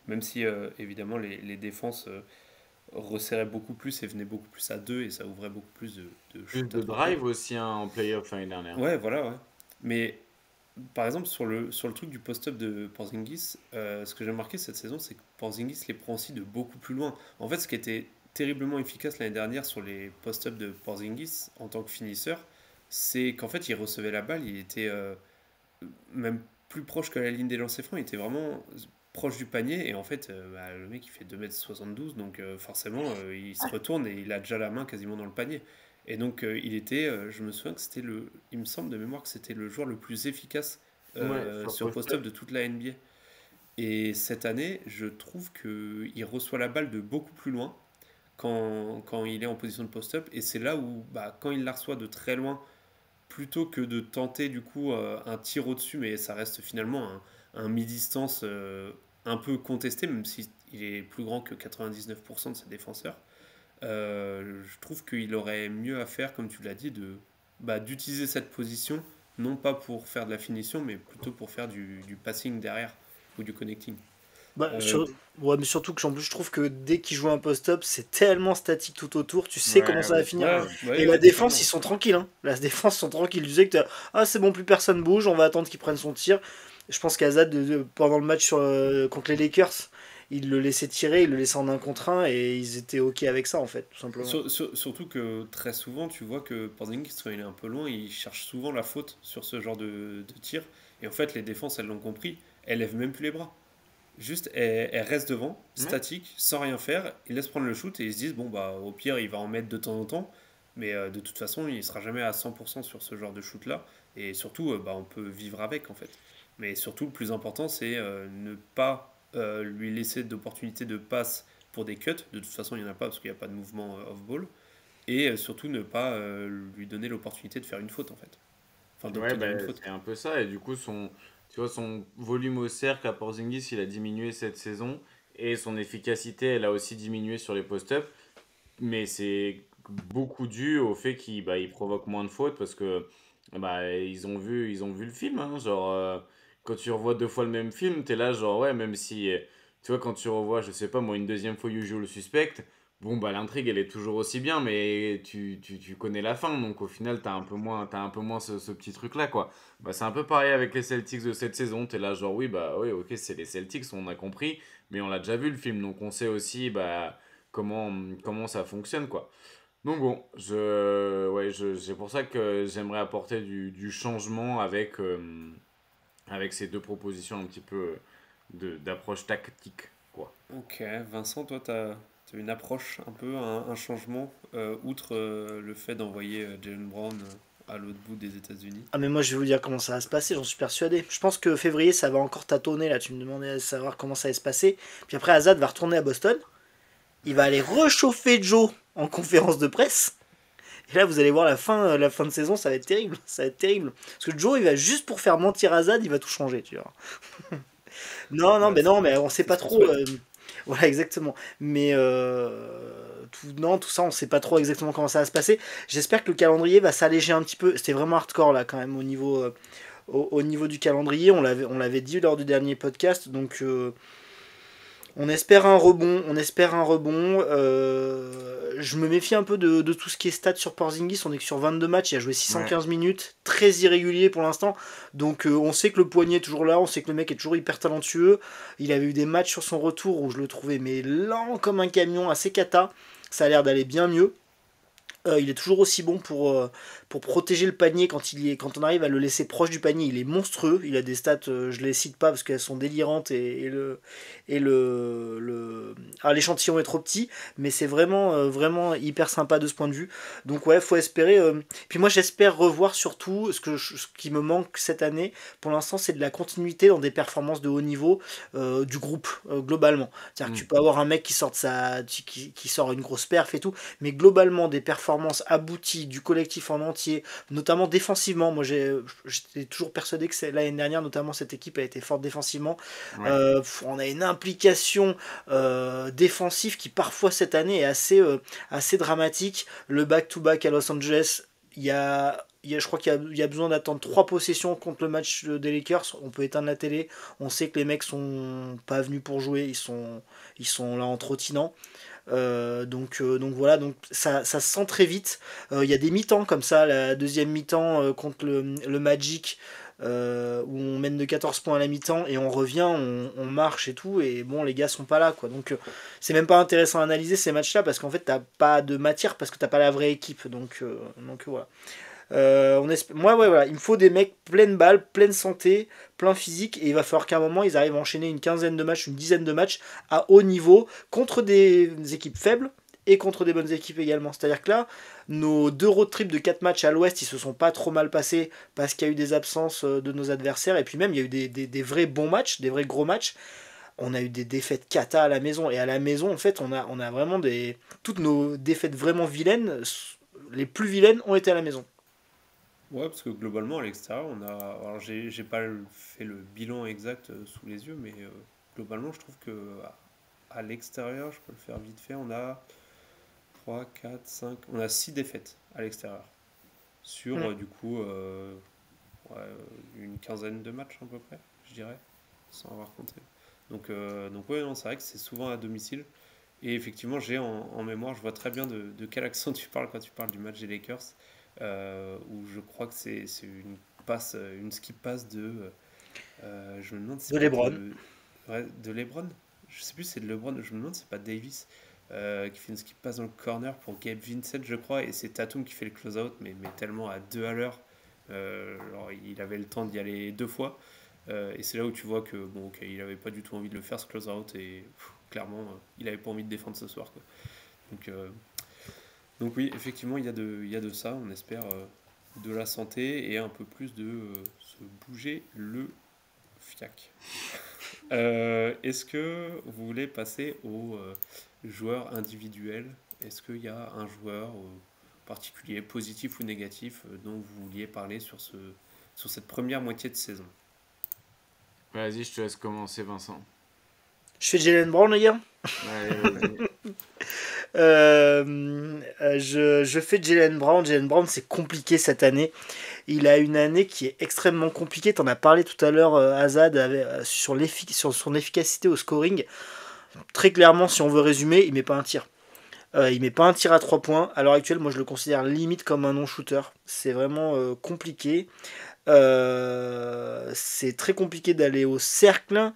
même si évidemment les défenses resserraient beaucoup plus et venaient beaucoup plus à 2 et ça ouvrait beaucoup plus de Plus shoot à de 3 points. drive aussi hein, en playoff l'année dernière. Ouais, voilà, ouais. Mais par exemple, sur le truc du post-up de Porzingis, ce que j'ai remarqué cette saison, c'est que Porzingis les prend aussi de beaucoup plus loin. En fait, ce qui était terriblement efficace l'année dernière sur les post-up de Porzingis en tant que finisseur, c'est qu'en fait, il recevait la balle, il était même plus proche que la ligne des lancers francs, il était vraiment proche du panier, et en fait, le mec, il fait 2,72 m, donc forcément, il se retourne et il a déjà la main quasiment dans le panier. Et donc, je me souviens que il me semble de mémoire que c'était le joueur le plus efficace Ouais, sur sur post-up. post-up de toute la NBA. Et cette année, je trouve qu'il reçoit la balle de beaucoup plus loin quand il est en position de post-up. Et c'est là où, quand il la reçoit de très loin, plutôt que de tenter du coup un tir au-dessus, mais ça reste finalement un mi-distance un peu contesté, même s'il est plus grand que 99% de ses défenseurs, je trouve qu'il aurait mieux à faire, comme tu l'as dit, d'utiliser cette position, non pas pour faire de la finition, mais plutôt pour faire du passing derrière ou du connecting. Bah, Euh, ouais, mais surtout que en plus, je trouve que dès qu'il joue un post-up, c'est tellement statique tout autour, tu sais comment Ouais, ça va ouais, finir. ouais, Et ouais, la ouais, défense, totalement. ils sont tranquilles. Hein. La défense, ils sont tranquilles. Tu sais que ah, c'est bon, plus personne bouge, on va attendre qu'il prenne son tir. Je pense qu'Azad, pendant le match contre les Lakers, il le laissait tirer, il le laissait en un contre un, et ils étaient OK avec ça, en fait, tout simplement. Surtout que très souvent, tu vois que Porzingis, quand il est un peu loin, il cherche souvent la faute sur ce genre de tir. Et en fait, les défenses, elles l'ont compris. Elles lèvent même plus les bras. Juste, elles restent devant, ouais. statique, sans rien faire. Ils laissent prendre le shoot et ils se disent, bon, bah, au pire, il va en mettre de temps en temps. Mais de toute façon, il sera jamais à 100% sur ce genre de shoot-là. Et surtout, bah, on peut vivre avec, en fait. Mais surtout, le plus important, c'est ne pas lui laisser d'opportunités de passe pour des cuts. De toute façon, il n'y en a pas parce qu'il n'y a pas de mouvement off-ball. Et surtout, ne pas lui donner l'opportunité de faire une faute, en fait. Enfin, Ouais, d'obtenir une bah, faute. c'est un peu ça. Et du coup, tu vois, son volume au cercle à Porzingis, il a diminué cette saison. Et son efficacité, elle a aussi diminué sur les post-up. Mais c'est beaucoup dû au fait qu'il provoque moins de fautes parce que ils ont vu le film. Hein. Genre, quand tu revois deux fois le même film, t'es là, genre, ouais, même si, tu vois, quand tu revois, je sais pas, moi, une deuxième fois Usual Suspect, bon, bah, l'intrigue, elle est toujours aussi bien, mais tu connais la fin, donc au final, t'as un peu moins ce petit truc-là, quoi. Bah, c'est un peu pareil avec les Celtics de cette saison. T'es là, genre, oui, bah, oui, ok, c'est les Celtics, on a compris, mais on l'a déjà vu le film, donc on sait aussi, bah comment, comment ça fonctionne, quoi. Donc bon, c'est pour ça que j'aimerais apporter du changement avec ces deux propositions un petit peu d'approche tactique, quoi. Ok, Vincent, toi, tu as une approche un peu, un changement, outre le fait d'envoyer Jalen Brown à l'autre bout des États-Unis. Ah, mais moi, je vais vous dire comment ça va se passer, j'en suis persuadé. Je pense que février, ça va encore tâtonner, là. Tu me demandais à savoir comment ça va se passer. Puis après, Azad va retourner à Boston. Il va aller réchauffer Joe en conférence de presse. Et là, vous allez voir la fin de saison, ça va être terrible. Ça va être terrible. Parce que Joe, il va juste pour faire mentir Azad, il va tout changer, tu vois. Ouais, Non, mais on sait c'est pas ce qu'on trop. souhaite. Voilà, exactement. Mais non, tout ça, on sait pas trop exactement comment ça va se passer. J'espère que le calendrier va s'alléger un petit peu. C'était vraiment hardcore là, quand même, au niveau du calendrier. On l'avait dit lors du dernier podcast. Donc, on espère un rebond, je me méfie un peu de tout ce qui est stats sur Porzingis. On est que sur 22 matchs, il a joué Ouais. 615 minutes, très irrégulier pour l'instant. Donc on sait que le poignet est toujours là, on sait que le mec est toujours hyper talentueux. Il avait eu des matchs sur son retour où je le trouvais mais lent comme un camion, assez cata. Ça a l'air d'aller bien mieux. Il est toujours aussi bon pour protéger le panier quand on arrive à le laisser proche du panier. Il est monstrueux. Il a des stats, je les cite pas parce qu'elles sont délirantes l'échantillon est trop petit, mais c'est vraiment hyper sympa de ce point de vue. Donc ouais, faut espérer. Puis moi j'espère revoir surtout ce qui me manque cette année. Pour l'instant, c'est de la continuité dans des performances de haut niveau du groupe globalement. C'est-à-dire que tu Mm. peux avoir un mec qui sort une grosse perf et tout, mais globalement des performances abouties du collectif en entier, notamment défensivement. Moi j'étais toujours persuadé que l'année dernière, notamment, cette équipe a été forte défensivement. Ouais. On a une implication défensive qui parfois cette année est assez dramatique. Le back-to-back à Los Angeles, je crois qu'il y a besoin d'attendre 3 possessions contre le match des Lakers. On peut éteindre la télé. On sait que les mecs sont pas venus pour jouer. Ils sont là en trottinant. Donc voilà, donc ça se sent très vite. Il y a des mi-temps comme ça, la deuxième mi-temps contre le Magic, où on mène de 14 points à la mi-temps et on revient, on marche et tout, et bon, les gars sont pas là, quoi. Donc c'est même pas intéressant à analyser ces matchs-là parce qu'en fait, t'as pas de matière parce que t'as pas la vraie équipe. Donc voilà. Moi, ouais, voilà, il me faut des mecs pleine balle, pleine santé, plein physique, et il va falloir qu'à un moment ils arrivent à enchaîner une quinzaine de matchs, une dizaine de matchs à haut niveau contre des équipes faibles et contre des bonnes équipes également. C'est-à-dire que là, nos deux road trips de 4 matchs à l'ouest, ils se sont pas trop mal passés parce qu'il y a eu des absences de nos adversaires, et puis même il y a eu des vrais bons matchs, des vrais gros matchs. On a eu des défaites cata à la maison, et à la maison, en fait, on a vraiment toutes nos défaites vraiment vilaines, les plus vilaines ont été à la maison. Ouais, parce que globalement, à l'extérieur, on a. Alors, j'ai pas fait le bilan exact sous les yeux, mais globalement, je trouve que à l'extérieur, je peux le faire vite fait, on a 3, 4, 5. On a 6 défaites à l'extérieur. Sur, du coup, une quinzaine de matchs à peu près, je dirais, sans avoir compté. Donc ouais, non, c'est vrai que c'est souvent à domicile. Et effectivement, j'ai en mémoire, je vois très bien de quel accent tu parles quand tu parles du match des Lakers, où je crois que c'est une skip pass de... je me demande si De LeBron. de LeBron. Je sais plus si c'est de LeBron, je me demande si c'est pas Davis qui fait une skip pass dans le corner pour Gabe Vincent, je crois, et c'est Tatum qui fait le close-out, mais tellement à 2 à l'heure. Alors, il avait le temps d'y aller 2 fois. Et c'est là où tu vois que bon, ok, il avait pas du tout envie de le faire ce close-out et clairement il avait pas envie de défendre ce soir, quoi. Donc oui, effectivement il y a de ça. On espère de la santé et un peu plus de se bouger le fiac. Est-ce que vous voulez passer aux joueurs individuels? Est-ce qu'il y a un joueur particulier, positif ou négatif, dont vous vouliez parler sur cette première moitié de saison? Vas-y, je te laisse commencer, Vincent. Je fais Jaylen Brown, les gars. Allez, vas-y. Je fais Jaylen Brown. Jaylen Brown, c'est compliqué cette année. Il a une année qui est extrêmement compliquée. T'en as parlé tout à l'heure, Azad, sur son efficacité au scoring. Très clairement, si on veut résumer, il met pas un tir. Il met pas un tir à 3 points. À l'heure actuelle, moi je le considère limite comme un non-shooter. C'est vraiment compliqué. C'est très compliqué d'aller au cercle.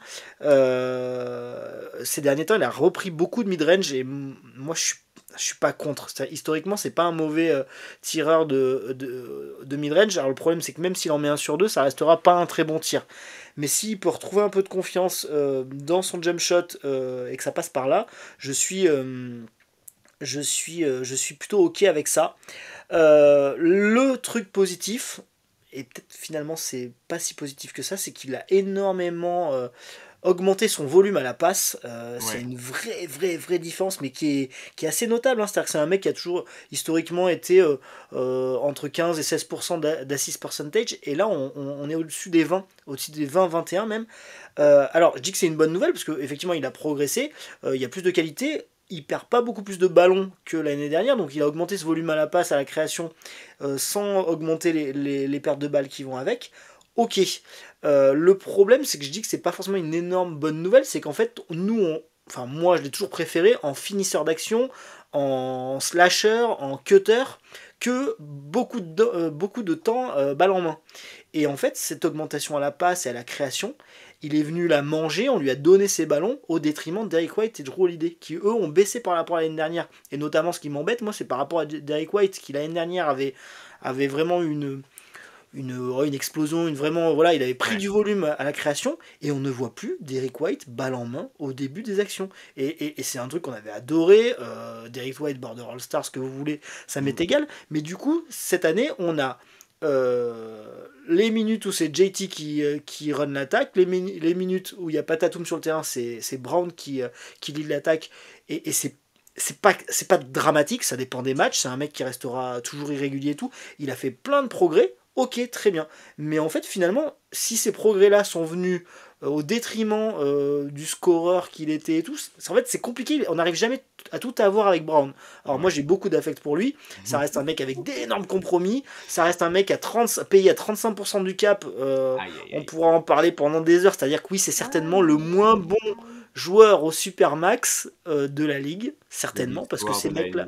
Ces derniers temps, il a repris beaucoup de mid-range et moi je suis pas contre. Historiquement, c'est pas un mauvais tireur de mid-range. Alors le problème, c'est que même s'il en met un sur deux, ça restera pas un très bon tir. Mais s'il peut retrouver un peu de confiance dans son jump shot et que ça passe par là, je suis plutôt ok avec ça. Le truc positif, et peut-être finalement c'est pas si positif que ça, c'est qu'il a énormément augmenté son volume à la passe. C'est une vraie différence, mais qui est assez notable, hein. C'est-à-dire que c'est un mec qui a toujours historiquement été entre 15 et 16% d'assist percentage, et là on est au-dessus des 20, au-dessus des 20-21 même. Alors je dis que c'est une bonne nouvelle, parce qu'effectivement il a progressé, il y a plus de qualité. Il perd pas beaucoup plus de ballons que l'année dernière, donc il a augmenté ce volume à la passe, à la création, sans augmenter les pertes de balles qui vont avec. Ok. Le problème, c'est que je dis que c'est pas forcément une énorme bonne nouvelle, c'est qu'en fait, enfin moi je l'ai toujours préféré en finisseur d'action, en slasher, en cutter, que beaucoup de temps balle en main. Et en fait, cette augmentation à la passe et à la création, il est venu la manger, on lui a donné ses ballons au détriment de Derrick White et Jrue Holiday, qui eux ont baissé par rapport à l'année dernière. Et notamment, ce qui m'embête, moi, c'est par rapport à Derrick White, qui l'année dernière avait vraiment une explosion, voilà, il avait pris du volume à la création, et on ne voit plus Derrick White balle en main au début des actions. Et c'est un truc qu'on avait adoré, Derrick White, border All-Star, ce que vous voulez, ça m'est égal. Mais du coup, cette année, on a les minutes où c'est JT qui run l'attaque, les minutes où il n'y a pas Tatum sur le terrain, c'est Brown qui lead l'attaque, et c'est pas dramatique, ça dépend des matchs, c'est un mec qui restera toujours irrégulier et tout. Il a fait plein de progrès, ok, très bien, mais en fait finalement, si ces progrès là sont venus au détriment du scoreur qu'il était et tout, en fait c'est compliqué, on n'arrive jamais à tout avoir avec Brown. Alors moi j'ai beaucoup d'affect pour lui, ça reste un mec avec d'énormes compromis, ça reste un mec payé à 35% du cap, on pourra en parler pendant des heures, c'est-à-dire que oui, c'est certainement le moins bon joueur au Supermax de la ligue, certainement, parce que ces mecs là...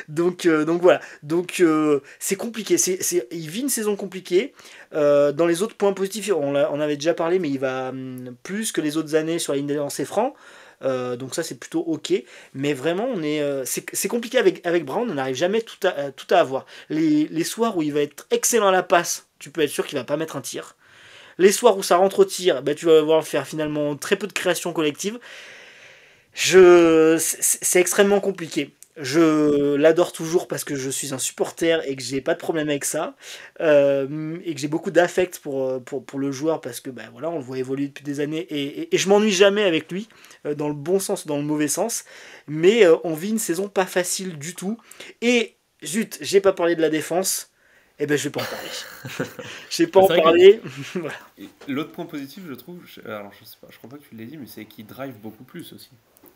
donc voilà, c'est compliqué, il vit une saison compliquée. Dans les autres points positifs, on avait déjà parlé, mais il va plus que les autres années sur la ligne des lancers francs, donc ça c'est plutôt ok, mais vraiment c'est compliqué avec Brown, on n'arrive jamais tout à avoir. Les soirs où il va être excellent à la passe, tu peux être sûr qu'il va pas mettre un tir. Les soirs où ça rentre au tir, tu vas voir faire finalement très peu de création collective. C'est extrêmement compliqué. Je l'adore toujours parce que je suis un supporter et que j'ai pas de problème avec ça, et que j'ai beaucoup d'affect pour le joueur, parce que voilà, on le voit évoluer depuis des années, et je m'ennuie jamais avec lui, dans le bon sens ou dans le mauvais sens, mais on vit une saison pas facile du tout, et zut, j'ai pas parlé de la défense. Eh ben je vais pas en parler. Je vais pas en parler. Voilà. L'autre point positif, je trouve, alors je sais pas, je crois pas que tu l'aies dit, mais c'est qu'il drive beaucoup plus aussi,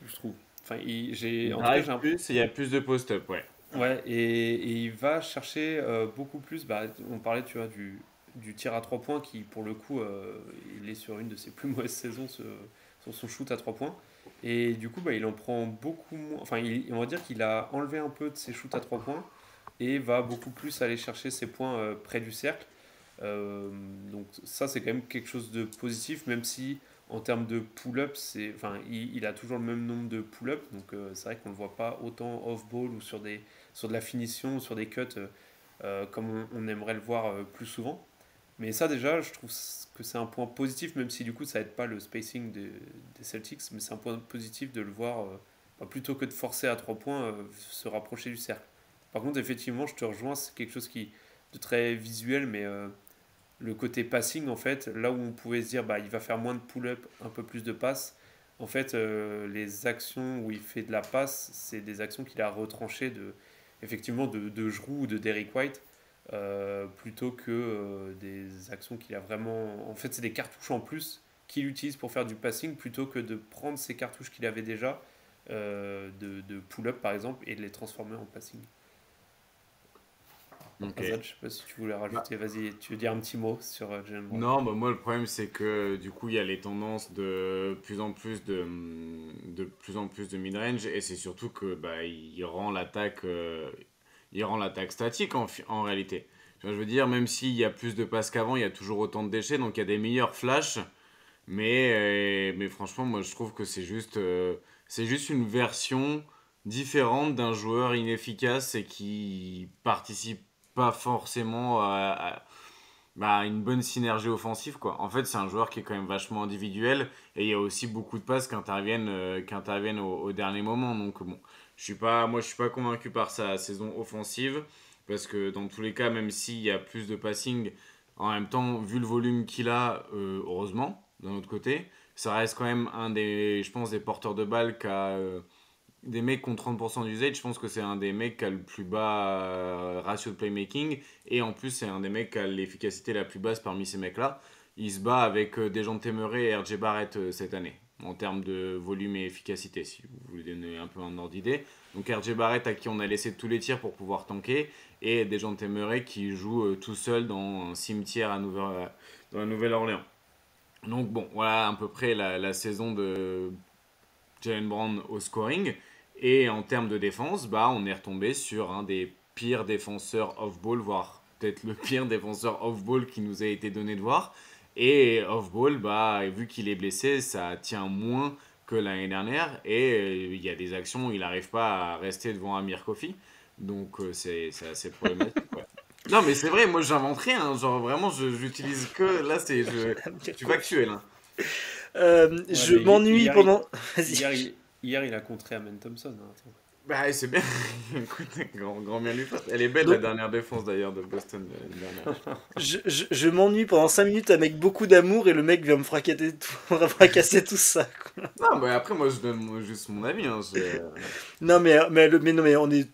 je trouve. Enfin, Il en tout cas, drive plus et il y a plus de post-up, ouais. ouais, et il va chercher beaucoup plus. Bah, on parlait, tu vois, du tir à 3 points qui, pour le coup, il est sur une de ses plus mauvaises saisons sur son shoot à 3 points. Et du coup, bah, il en prend beaucoup moins. Enfin, on va dire qu'il a enlevé un peu de ses shoots à 3 points et va beaucoup plus aller chercher ses points près du cercle. Euh, donc, ça, c'est quand même quelque chose de positif, même si en termes de pull-up, enfin, il a toujours le même nombre de pull-up. Donc, c'est vrai qu'on ne le voit pas autant off-ball ou sur de la finition, sur des cuts, comme on aimerait le voir plus souvent. Mais ça déjà, je trouve que c'est un point positif, même si du coup ça aide pas le spacing des Celtics, mais c'est un point positif de le voir, plutôt que de forcer à 3 points, se rapprocher du cercle. Par contre, effectivement, je te rejoins, c'est quelque chose de très visuel, mais le côté passing, en fait, là où on pouvait se dire bah, il va faire moins de pull-up, un peu plus de passes, en fait, les actions où il fait de la passe, c'est des actions qu'il a retranchées effectivement de Jrue ou de Derrick White, plutôt que des actions qu'il a vraiment. En fait, c'est des cartouches en plus qu'il utilise pour faire du passing plutôt que de prendre ces cartouches qu'il avait déjà, de pull-up par exemple, et de les transformer en passing. Ok. Azad, je sais pas si tu voulais Bah, rajouter, vas-y, tu veux dire un petit mot sur Jalen Brown? non, bah moi le problème c'est que du coup il y a les tendances de plus en plus de mid-range et c'est surtout que bah, il rend l'attaque statique en réalité. Tu vois, je veux dire, même s'il y a plus de passes qu'avant, il y a toujours autant de déchets, donc il y a des meilleurs flashs. Mais franchement, moi je trouve que c'est juste une version différente d'un joueur inefficace et qui participe pas forcément à une bonne synergie offensive, quoi. En fait, c'est un joueur qui est quand même vachement individuel et il y a aussi beaucoup de passes qui interviennent au dernier moment. Donc bon, je suis pas convaincu par sa saison offensive parce que dans tous les cas, même s'il y a plus de passing, en même temps, vu le volume qu'il a, heureusement, d'un autre côté, ça reste quand même je pense, des porteurs de balles des mecs qui ont 30% d'usage. Je pense que c'est un des mecs qui a le plus bas ratio de playmaking. Et en plus, c'est un des mecs qui a l'efficacité la plus basse parmi ces mecs-là. Il se bat avec Dejounte Murray et RJ Barrett cette année, en termes de volume et efficacité, si vous voulez donner un peu un ordre d'idée. Donc RJ Barrett à qui on a laissé tous les tirs pour pouvoir tanker, et Dejounte Murray qui joue tout seul dans un cimetière dans la Nouvelle-Orléans. Donc bon, voilà à peu près la saison de Jalen Brown au scoring. Et en termes de défense, bah, on est retombé sur un des pires défenseurs off-ball, voire peut-être le pire défenseur off-ball qui nous a été donné de voir. Et off-ball, bah, vu qu'il est blessé, ça tient moins que l'année dernière. Et il y a des actions où il n'arrive pas à rester devant Amir Kofi. Donc c'est assez problématique. Ouais. Non, mais c'est vrai, moi j'invente rien. Genre vraiment, j'utilise que. Là, je suis factuel. Hein. Ouais, Je mais m'ennuie pendant. Vas-y. hier, il a contré Amen Thompson, hein, attends. Bah, c'est bien. Écoute, grand bien lui fasse. Elle est belle la Donc, dernière défense d'ailleurs de Boston l'année dernière. je m'ennuie pendant 5 minutes avec beaucoup d'amour et le mec vient me fracasser tout ça, quoi. Non, bah après, moi je donne juste mon avis. Hein. Non, non, mais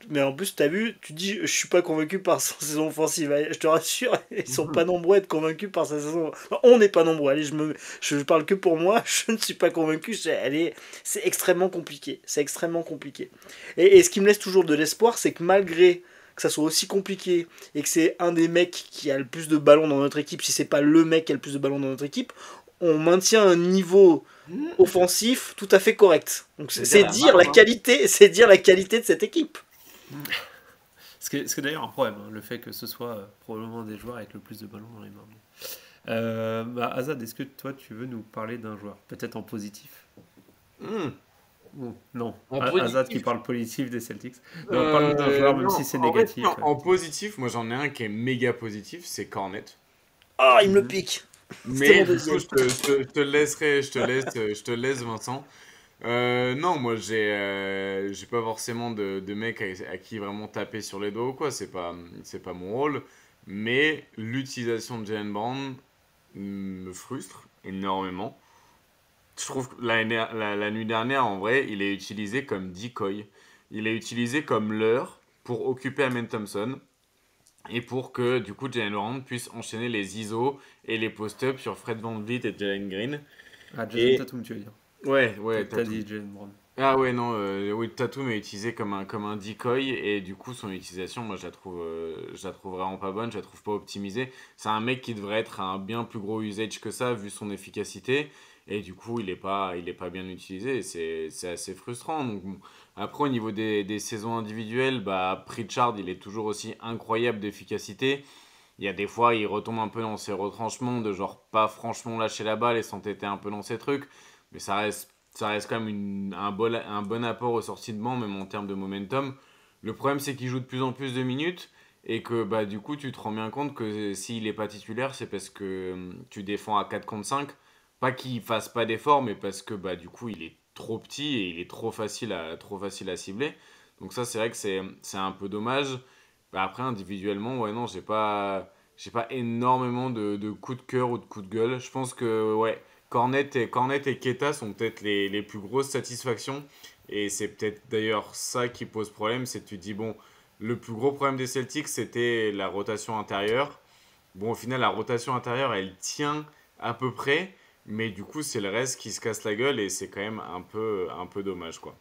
mais en plus, t'as vu, tu dis, je suis pas convaincu par sa saison offensive. Allez, je te rassure, ils sont pas nombreux à être convaincus par sa saison. Enfin, on n'est pas nombreux. Allez, je parle que pour moi. Je ne suis pas convaincu. C'est extrêmement compliqué. C'est extrêmement compliqué. Et ce qui me laisse toujours de l'espoir, c'est que malgré que ça soit aussi compliqué et que c'est un des mecs qui a le plus de ballons dans notre équipe, si c'est pas le mec qui a le plus de ballons dans notre équipe, on maintient un niveau offensif tout à fait correct. Donc C'est c'est la dire marque, la hein. qualité, c'est dire la qualité de cette équipe. Ce qui est d'ailleurs un problème, hein, le fait que ce soit probablement un des joueurs avec le plus de ballons dans les mains. Azad, est-ce que toi tu veux nous parler d'un joueur, peut-être en positif? Hmm. Non, En Azad qui positif. parle positif des Celtics. Non, parle-nous d'un joueur, même Non, si c'est en fait, négatif. non, en positif, moi j'en ai un qui est méga positif, c'est Cornet. Ah, il me le Mhm. pique. C'était Mais mon du coup, deuxième. je te laisserai, je te laisse, Vincent. Non, moi j'ai pas forcément de mec à qui vraiment taper sur les doigts ou quoi, c'est pas mon rôle. Mais l'utilisation de Jalen Brown me frustre énormément. Je trouve que la nuit dernière, en vrai, il est utilisé comme decoy. Il est utilisé comme leurre pour occuper Amen Thompson et pour que du coup Jalen Brown puisse enchaîner les ISO et les post-ups sur Fred VanVleet et Jalen Green. Ah, Jason Et Tatum, tu veux dire. ouais, T'as Tatum. dit Jalen Brown. Ah ouais, non, oui, Tatum est utilisé comme un decoy et du coup son utilisation, moi je la trouve vraiment pas bonne, je la trouve pas optimisée. C'est un mec qui devrait être à un bien plus gros usage que ça vu son efficacité et du coup il est pas bien utilisé et c'est assez frustrant. Donc, bon. Après au niveau des saisons individuelles, bah Pritchard il est toujours aussi incroyable d'efficacité. Il y a des fois il retombe un peu dans ses retranchements de genre pas franchement lâcher la balle et s'entêter un peu dans ses trucs, mais ça reste quand même un bon apport aux sorties de banc, même en termes de momentum. Le problème, c'est qu'il joue de plus en plus de minutes et que bah, du coup, tu te rends bien compte que s'il n'est pas titulaire, c'est parce que tu défends à 4 contre 5. Pas qu'il fasse pas d'effort, mais parce que bah, du coup, il est trop petit et il est trop facile à cibler. Donc ça, c'est vrai que c'est un peu dommage. Bah, après, individuellement, ouais, non, j'ai pas énormément de coups de cœur ou de coups de gueule. Je pense que, ouais, Cornet et Keita sont peut-être les plus grosses satisfactions. Et c'est peut-être d'ailleurs ça qui pose problème. C'est que tu te dis, bon, le plus gros problème des Celtics, c'était la rotation intérieure. Bon, au final, la rotation intérieure, elle tient à peu près. Mais du coup, c'est le reste qui se casse la gueule et c'est quand même un peu dommage, quoi.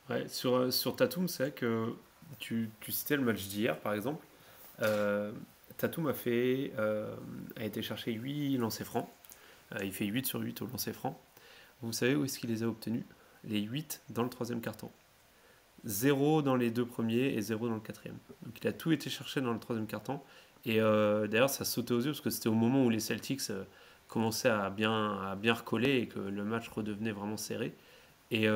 Ouais, sur Tatum, c'est vrai que tu citais le match d'hier, par exemple. Euh, Tatum a été chercher 8 lancers francs. Il fait 8 sur 8 au lancer franc. Vous savez où est-ce qu'il les a obtenus? Les 8 dans le troisième carton. Zéro dans les deux premiers et zéro dans le quatrième. Donc il a tout été cherché dans le troisième carton. Et d'ailleurs, ça sautait aux yeux parce que c'était au moment où les Celtics commençaient à bien recoller et que le match redevenait vraiment serré. Et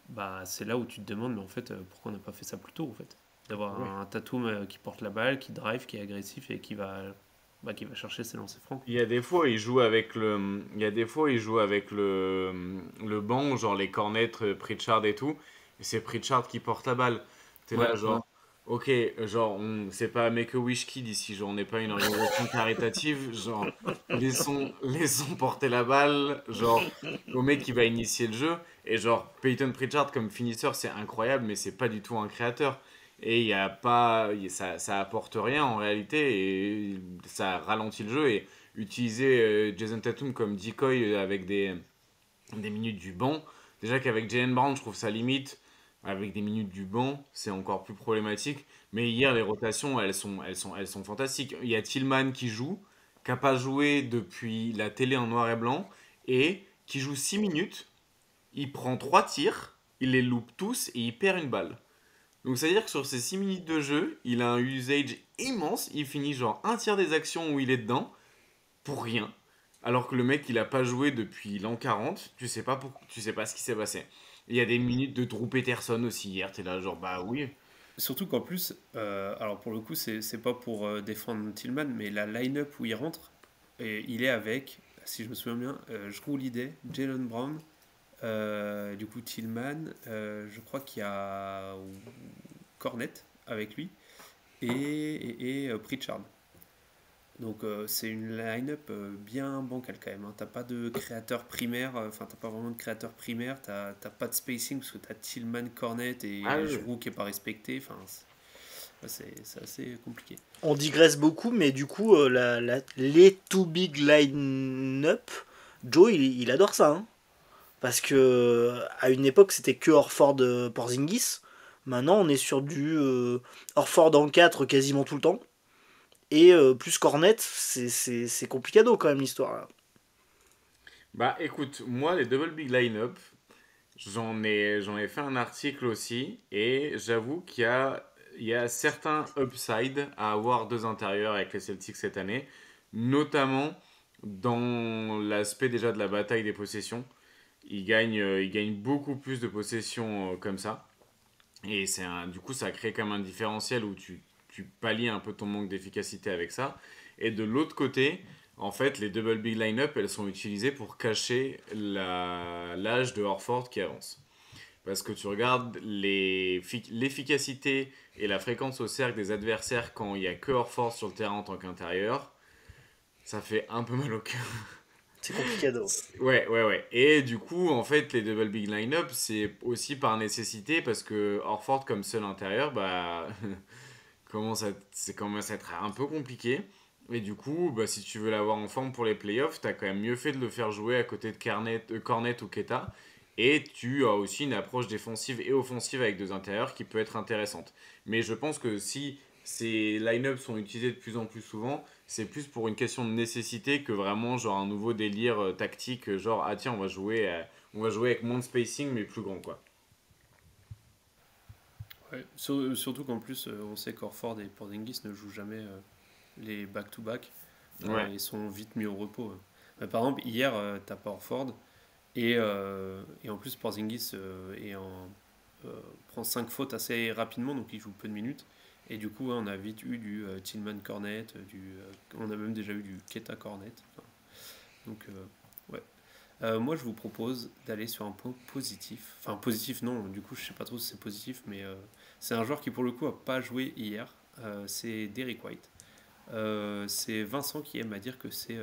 bah, c'est là où tu te demandes, mais en fait, pourquoi on n'a pas fait ça plus tôt, en fait? D'avoir Ouais. un Tatum qui porte la balle, qui drive, qui est agressif et qui va chercher ses lancers francs. Il y a des fois, il joue avec il y a des fois, il joue avec le banc, genre les cornets, Pritchard et tout. Et c'est Pritchard qui porte la balle. T'es Ouais, là, ouais. genre, ok, genre, c'est pas Make-A-Wish Kid ici, genre, on n'est pas une organisation caritative, genre, laissons porter la balle, genre, au mec qui va initier le jeu. Et genre, Peyton Pritchard comme finisseur, c'est incroyable, mais c'est pas du tout un créateur. Et il y a pas, ça apporte rien en réalité et ça ralentit le jeu. Et utiliser Jason Tatum comme decoy avec des minutes du banc, déjà qu'avec Jalen Brown, je trouve ça limite. Avec des minutes du banc, c'est encore plus problématique. Mais hier, les rotations, elles sont fantastiques. Il y a Tillman qui joue, qui n'a pas joué depuis la télé en noir et blanc, et qui joue 6 minutes. Il prend 3 tirs, il les loupe tous et il perd une balle. Donc c'est à dire que sur ces 6 minutes de jeu, il a un usage immense, il finit genre un tiers des actions où il est dedans, pour rien. Alors que le mec, il a pas joué depuis l'an 40, tu sais pas ce qui s'est passé. Il y a des minutes de Drew Peterson aussi hier, t'es là genre bah oui. Surtout qu'en plus, alors pour le coup, c'est pas pour défendre Tillman, mais la line-up où il rentre, et il est avec, si je me souviens bien, Jrue Holiday, Jalen Brown, du coup Tillman, je crois qu'il y a Cornet avec lui, et Pritchard. Donc c'est une line-up bien bancale quand même, hein. T'as pas de créateur primaire, enfin t'as pas vraiment de créateur primaire, t'as pas de spacing parce que t'as Tillman, Cornet Ah et oui. Jrue qui est pas respecté, enfin c'est assez compliqué. On digresse beaucoup, mais du coup, les Too Big Line-Up, Joe, il adore ça. Hein. Parce que à une époque, c'était que Horford Porzingis. Maintenant, on est sur du Horford en 4 quasiment tout le temps. Et plus Cornet, c'est complicado quand même l'histoire. Là. Bah écoute, moi les Double Big Line-Up, j'en ai fait un article aussi et j'avoue il y a certains upsides à avoir deux intérieurs avec les Celtics cette année, notamment dans l'aspect déjà de la bataille des possessions. Il gagne beaucoup plus de possessions comme ça. Et du coup, ça crée comme un différentiel où tu pallies un peu ton manque d'efficacité avec ça. Et de l'autre côté, en fait, les double big line-up, elles sont utilisées pour cacher l'âge de Horford qui avance. Parce que tu regardes l'efficacité et la fréquence au cercle des adversaires quand il n'y a que Horford sur le terrain en tant qu'intérieur, ça fait un peu mal au cœur. C'est complicado. Ouais. Et du coup, en fait, les double big line-up, c'est aussi par nécessité parce que Horford, comme seul intérieur, bah, commence à être un peu compliqué. Et du coup, bah, si tu veux l'avoir en forme pour les playoffs, t'as quand même mieux fait de le faire jouer à côté de Cornet ou Keta. Et tu as aussi une approche défensive et offensive avec deux intérieurs qui peut être intéressante. Mais je pense que si ces line-up sont utilisés de plus en plus souvent, c'est plus pour une question de nécessité que vraiment genre un nouveau délire tactique, genre ah tiens on va jouer avec moins de spacing mais plus grand quoi. Ouais. Surtout qu'en plus, on sait qu'Orford et Porzingis ne jouent jamais les back-to-back. Ouais. Ils sont vite mis au repos. Par exemple, hier, t'as pas Orford et en plus Porzingis prend 5 fautes assez rapidement, donc il joue peu de minutes. Et du coup, on a vite eu du Tillman Cornet, on a même déjà eu du Keta Cornet. Enfin, donc, ouais. Moi, je vous propose d'aller sur un point positif. Enfin, positif, non, du coup, je sais pas trop si c'est positif, mais c'est un joueur qui, pour le coup, a pas joué hier. C'est Derrick White. C'est Vincent qui aime à dire que c'est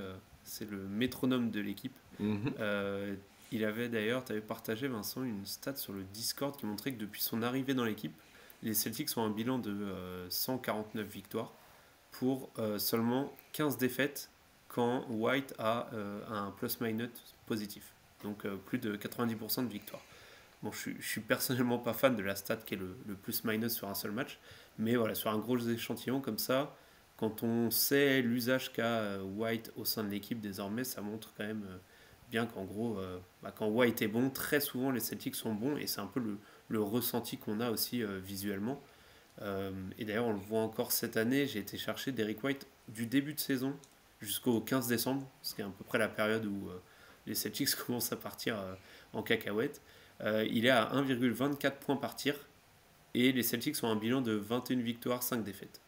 le métronome de l'équipe. Mhm. Euh, il avait d'ailleurs, tu avais partagé, Vincent, une stat sur le Discord qui montrait que depuis son arrivée dans l'équipe, les Celtics ont un bilan de 149 victoires pour seulement 15 défaites quand White a un plus-minus positif. Donc plus de 90% de victoires. Bon, je suis personnellement pas fan de la stat qui est le plus-minus sur un seul match, mais voilà, sur un gros échantillon comme ça, quand on sait l'usage qu'a White au sein de l'équipe désormais, ça montre quand même bien qu'en gros, quand White est bon, très souvent les Celtics sont bons et c'est un peu le ressenti qu'on a aussi visuellement. Et d'ailleurs, on le voit encore cette année, j'ai été chercher Derrick White du début de saison jusqu'au 15 décembre, ce qui est à peu près la période où les Celtics commencent à partir en cacahuète. Il est à 1,24 points par tir et les Celtics ont un bilan de 21 victoires, 5 défaites.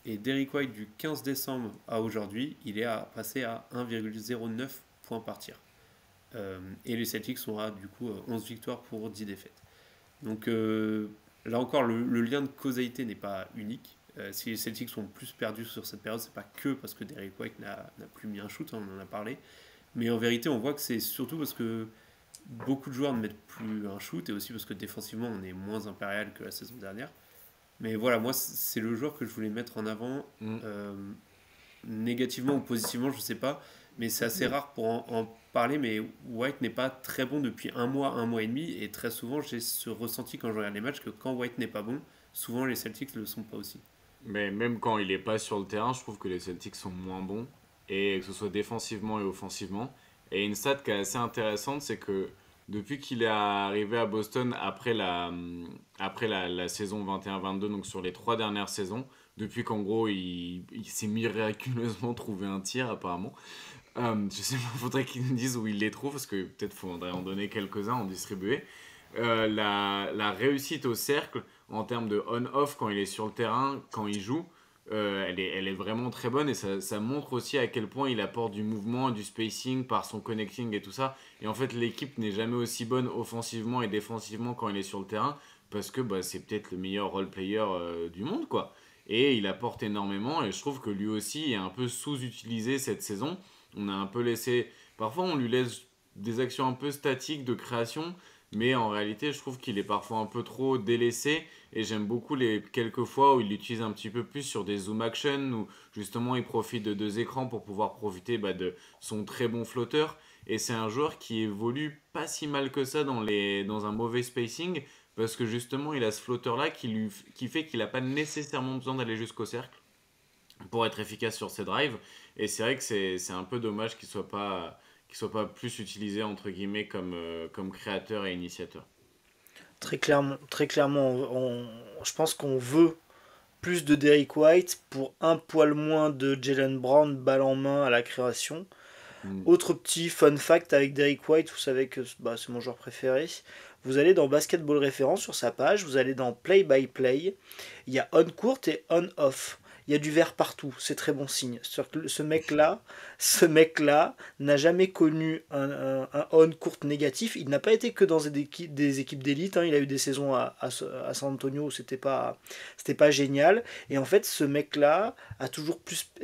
Et Derrick White du 15 décembre à aujourd'hui, il est passé à 1,09 points par tir. Et les Celtics sont à du coup 11 victoires pour 10 défaites. Donc là encore, le lien de causalité n'est pas unique. Si les Celtics sont plus perdus sur cette période, c'est pas que parce que Derrick White n'a plus mis un shoot, on en a parlé. Mais en vérité, on voit que c'est surtout parce que beaucoup de joueurs ne mettent plus un shoot et aussi parce que défensivement, on est moins impérial que la saison dernière. Mais voilà, moi, c'est le joueur que je voulais mettre en avant, Mm. négativement ou positivement, je sais pas. Mais c'est assez rare pour en parler. Mais White n'est pas très bon depuis un mois et demi. Et très souvent, j'ai ce ressenti quand je regarde les matchs que quand White n'est pas bon, souvent les Celtics ne le sont pas aussi. Mais même quand il est pas sur le terrain, je trouve que les Celtics sont moins bons, et que ce soit défensivement et offensivement. Et une stat qui est assez intéressante, c'est que depuis qu'il est arrivé à Boston après la saison 21-22, donc sur les 3 dernières saisons, depuis qu'en gros il s'est miraculeusement trouvé un tir apparemment. Je sais pas, faudrait qu'il nous dise où il les trouve, parce que peut-être faudrait en donner quelques-uns, en distribuer. La réussite au cercle en termes de on-off quand il est sur le terrain, quand il joue, elle est vraiment très bonne, et ça montre aussi à quel point il apporte du mouvement, du spacing par son connecting et tout ça. Et en fait, l'équipe n'est jamais aussi bonne offensivement et défensivement quand il est sur le terrain, parce que bah, c'est peut-être le meilleur role player du monde, quoi. Et il apporte énormément, et je trouve que lui aussi est un peu sous-utilisé cette saison. On a un peu laissé. Parfois, on lui laisse des actions un peu statiques de création, mais en réalité, je trouve qu'il est parfois un peu trop délaissé, et j'aime beaucoup les quelques fois où il l'utilise un petit peu plus sur des zoom action, où justement il profite de deux écrans pour pouvoir profiter bah, de son très bon flotteur. Et c'est un joueur qui évolue pas si mal que ça dans un mauvais spacing, parce que justement il a ce flotteur là qui fait qu'il n'a pas nécessairement besoin d'aller jusqu'au cercle pour être efficace sur ses drives. Et c'est vrai que c'est un peu dommage qu'il soit pas plus utilisé entre guillemets comme créateur et initiateur. Très clairement, je pense qu'on veut plus de Derrick White pour un poil moins de Jalen Brown balle en main à la création. Mm. Autre petit fun fact avec Derrick White, vous savez que bah, c'est mon joueur préféré. Vous allez dans Basketball Référence sur sa page, vous allez dans Play by Play, il y a on court et on off. Il y a du vert partout, c'est très bon signe. Ce mec-là n'a jamais connu un on court négatif. Il n'a pas été que dans des équipes d'élite, hein. Il a eu des saisons à San Antonio où c'était pas génial. Et en fait, ce mec-là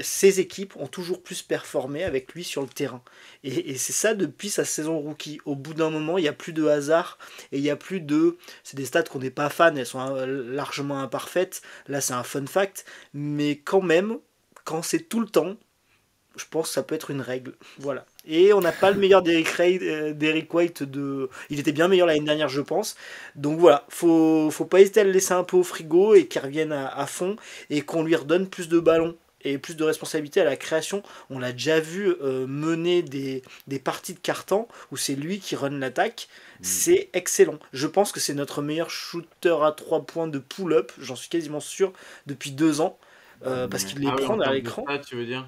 ses équipes ont toujours plus performé avec lui sur le terrain. Et c'est ça depuis sa saison rookie. Au bout d'un moment, il n'y a plus de hasard et il n'y a plus de. C'est des stats qu'on n'est pas fan, elles sont largement imparfaites. Là, c'est un fun fact, mais quand même, quand c'est tout le temps, je pense que ça peut être une règle. Voilà. Et on n'a pas le meilleur d'Eric White. Il était bien meilleur l'année dernière, je pense. Donc voilà, faut pas hésiter à le laisser un peu au frigo et qu'il revienne à fond et qu'on lui redonne plus de ballons et plus de responsabilité à la création. On l'a déjà vu mener des parties de carton où c'est lui qui run l'attaque. C'est excellent. Je pense que c'est notre meilleur shooter à 3 points de pull-up, j'en suis quasiment sûr, depuis 2 ans. Parce qu'il les Ah oui, prend en derrière termes de l'écran. stats, tu veux dire?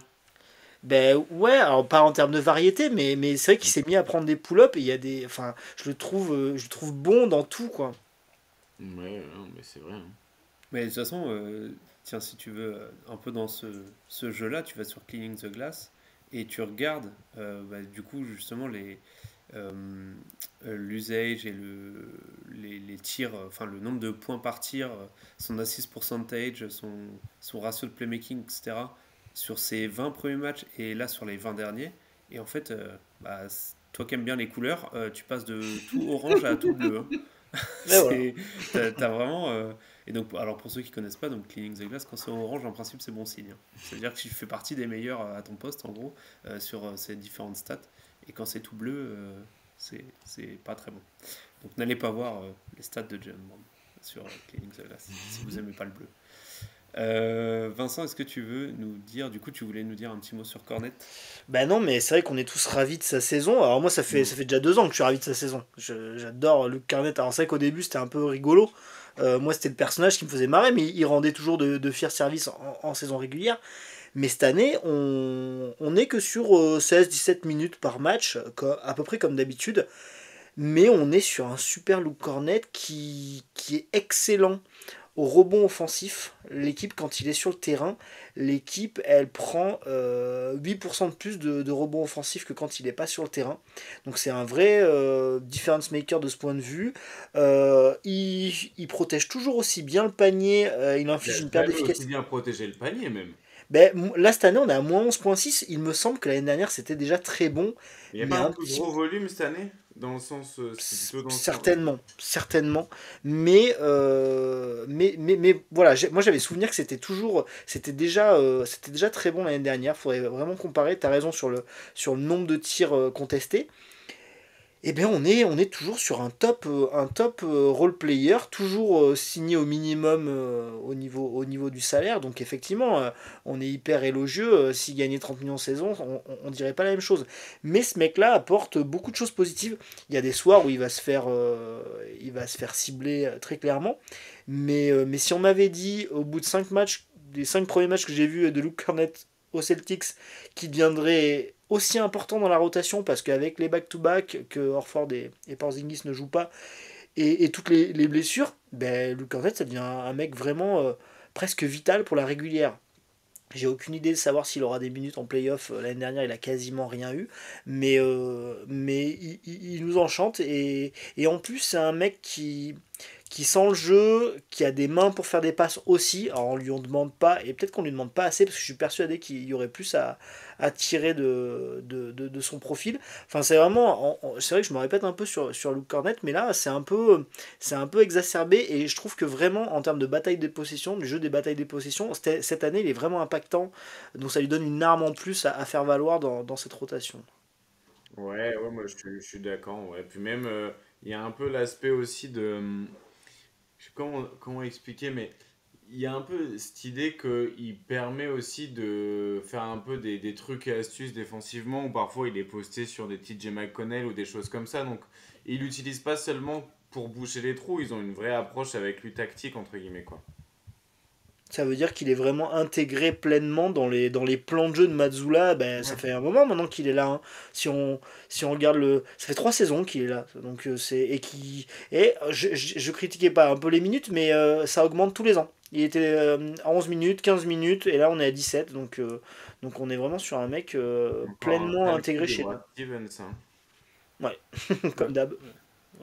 Ben ouais, alors pas en termes de variété, mais c'est vrai qu'il s'est mis à prendre des pull-ups et il y a des. Enfin, je le trouve bon dans tout, quoi. Ouais, non, mais c'est vrai. Hein. Mais de toute façon, tiens, si tu veux, un peu dans ce jeu-là, tu vas sur Cleaning the Glass et tu regardes, du coup, justement, euh, l'usage et les tirs, enfin, le nombre de points par tir, son assist percentage, son ratio de playmaking, etc., sur ses 20 premiers matchs et là, sur les 20 derniers. Et en fait, toi qui aimes bien les couleurs, tu passes de tout orange à tout bleu. Hein. Mais voilà. T'as vraiment. Et donc, alors pour ceux qui connaissent pas, donc Cleaning the Glass, quand c'est orange, en principe, c'est bon signe. Hein. C'est-à-dire que tu fais partie des meilleurs à ton poste, en gros, sur ces différentes stats. Et quand c'est tout bleu, c'est pas très bon. Donc, n'allez pas voir les stats de Jalen Brown sur Cleaning the Glass si vous aimez pas le bleu. Vincent, est-ce que tu veux nous dire, du coup, tu voulais nous dire un petit mot sur Cornet? Ben non, mais c'est vrai qu'on est tous ravis de sa saison. Alors moi, ça fait déjà 2 ans que je suis ravi de sa saison. J'adore Luke Carnett. Alors c'est vrai qu'au début, c'était un peu rigolo. Moi, c'était le personnage qui me faisait marrer, mais il rendait toujours de fiers services en saison régulière. Mais cette année, on n'est que sur 16-17 minutes par match, à peu près comme d'habitude. Mais on est sur un super Luke Cornett qui est excellent au rebond offensif. L'équipe, quand il est sur le terrain, l'équipe, elle prend 8% de plus de rebonds offensifs que quand il n'est pas sur le terrain. Donc c'est un vrai difference maker de ce point de vue. Il protège toujours aussi bien le panier, il Il inflige a une perte jamais aussi d'efficacité. bien protégé le panier, même. Ben, là, cette année, on est à moins 11,6. Il me semble que l'année dernière, c'était déjà très bon, Il n'y a mais pas un un plus petit gros volume cette année? Dans le sens, c'était plutôt dans ce sens. certainement, certainement. Mais voilà, moi j'avais souvenir que c'était déjà très bon l'année dernière. Faudrait vraiment comparer. T'as raison sur le nombre de tirs contestés. Eh bien, on est toujours sur un top role player, toujours signé au minimum au niveau du salaire. Donc, effectivement, on est hyper élogieux. S'il gagnait 30 millions de saison, on dirait pas la même chose. Mais ce mec-là apporte beaucoup de choses positives. Il y a des soirs où il va se faire cibler très clairement. Mais si on m'avait dit, au bout de 5 matchs, des 5 premiers matchs que j'ai vus de Luke Cornett aux Celtics, qui deviendrait aussi important dans la rotation parce qu'avec les back-to-back que Horford et Porzingis ne jouent pas et toutes les blessures, ben, Luke Cornett ça devient un mec vraiment presque vital pour la régulière. J'ai aucune idée de savoir s'il aura des minutes en playoff. L'année dernière, il a quasiment rien eu. Mais il nous enchante. Et en plus, c'est un mec qui sent le jeu, qui a des mains pour faire des passes aussi. Alors, on lui en demande pas, et peut-être qu'on lui demande pas assez, parce que je suis persuadé qu'il y aurait plus à tirer de son profil. Enfin, c'est vraiment. C'est vrai que je me répète un peu sur Luke Cornett, mais là, c'est un peu exacerbé. Et je trouve que vraiment, en termes de bataille des possessions, du jeu des batailles des possessions, cette année, il est vraiment impactant. Donc, ça lui donne une arme en plus à faire valoir dans cette rotation. Ouais, ouais, moi je suis d'accord. Ouais. Puis même, il y a un peu l'aspect aussi de. Je sais comment expliquer, mais il y a un peu cette idée qu'il permet aussi de faire un peu des trucs et astuces défensivement, où parfois il est posté sur des petits J. McConnell ou des choses comme ça. Donc il l'utilise pas seulement pour boucher les trous, ils ont une vraie approche avec lui tactique, entre guillemets, quoi. Ça veut dire qu'il est vraiment intégré pleinement dans les plans de jeu de Mazzula. Ben, ça Ouais. fait un moment maintenant qu'il est là. Hein. Si on regarde ça fait 3 saisons qu'il est là. Donc je critiquais pas un peu les minutes, mais ça augmente tous les ans. Il était à 11 minutes, 15 minutes, et là on est à 17. Donc on est vraiment sur un mec Encore un pleinement vrai intégré acquis de chez Brad nous. Stevens. Hein. Ouais, Ouais. comme d'hab.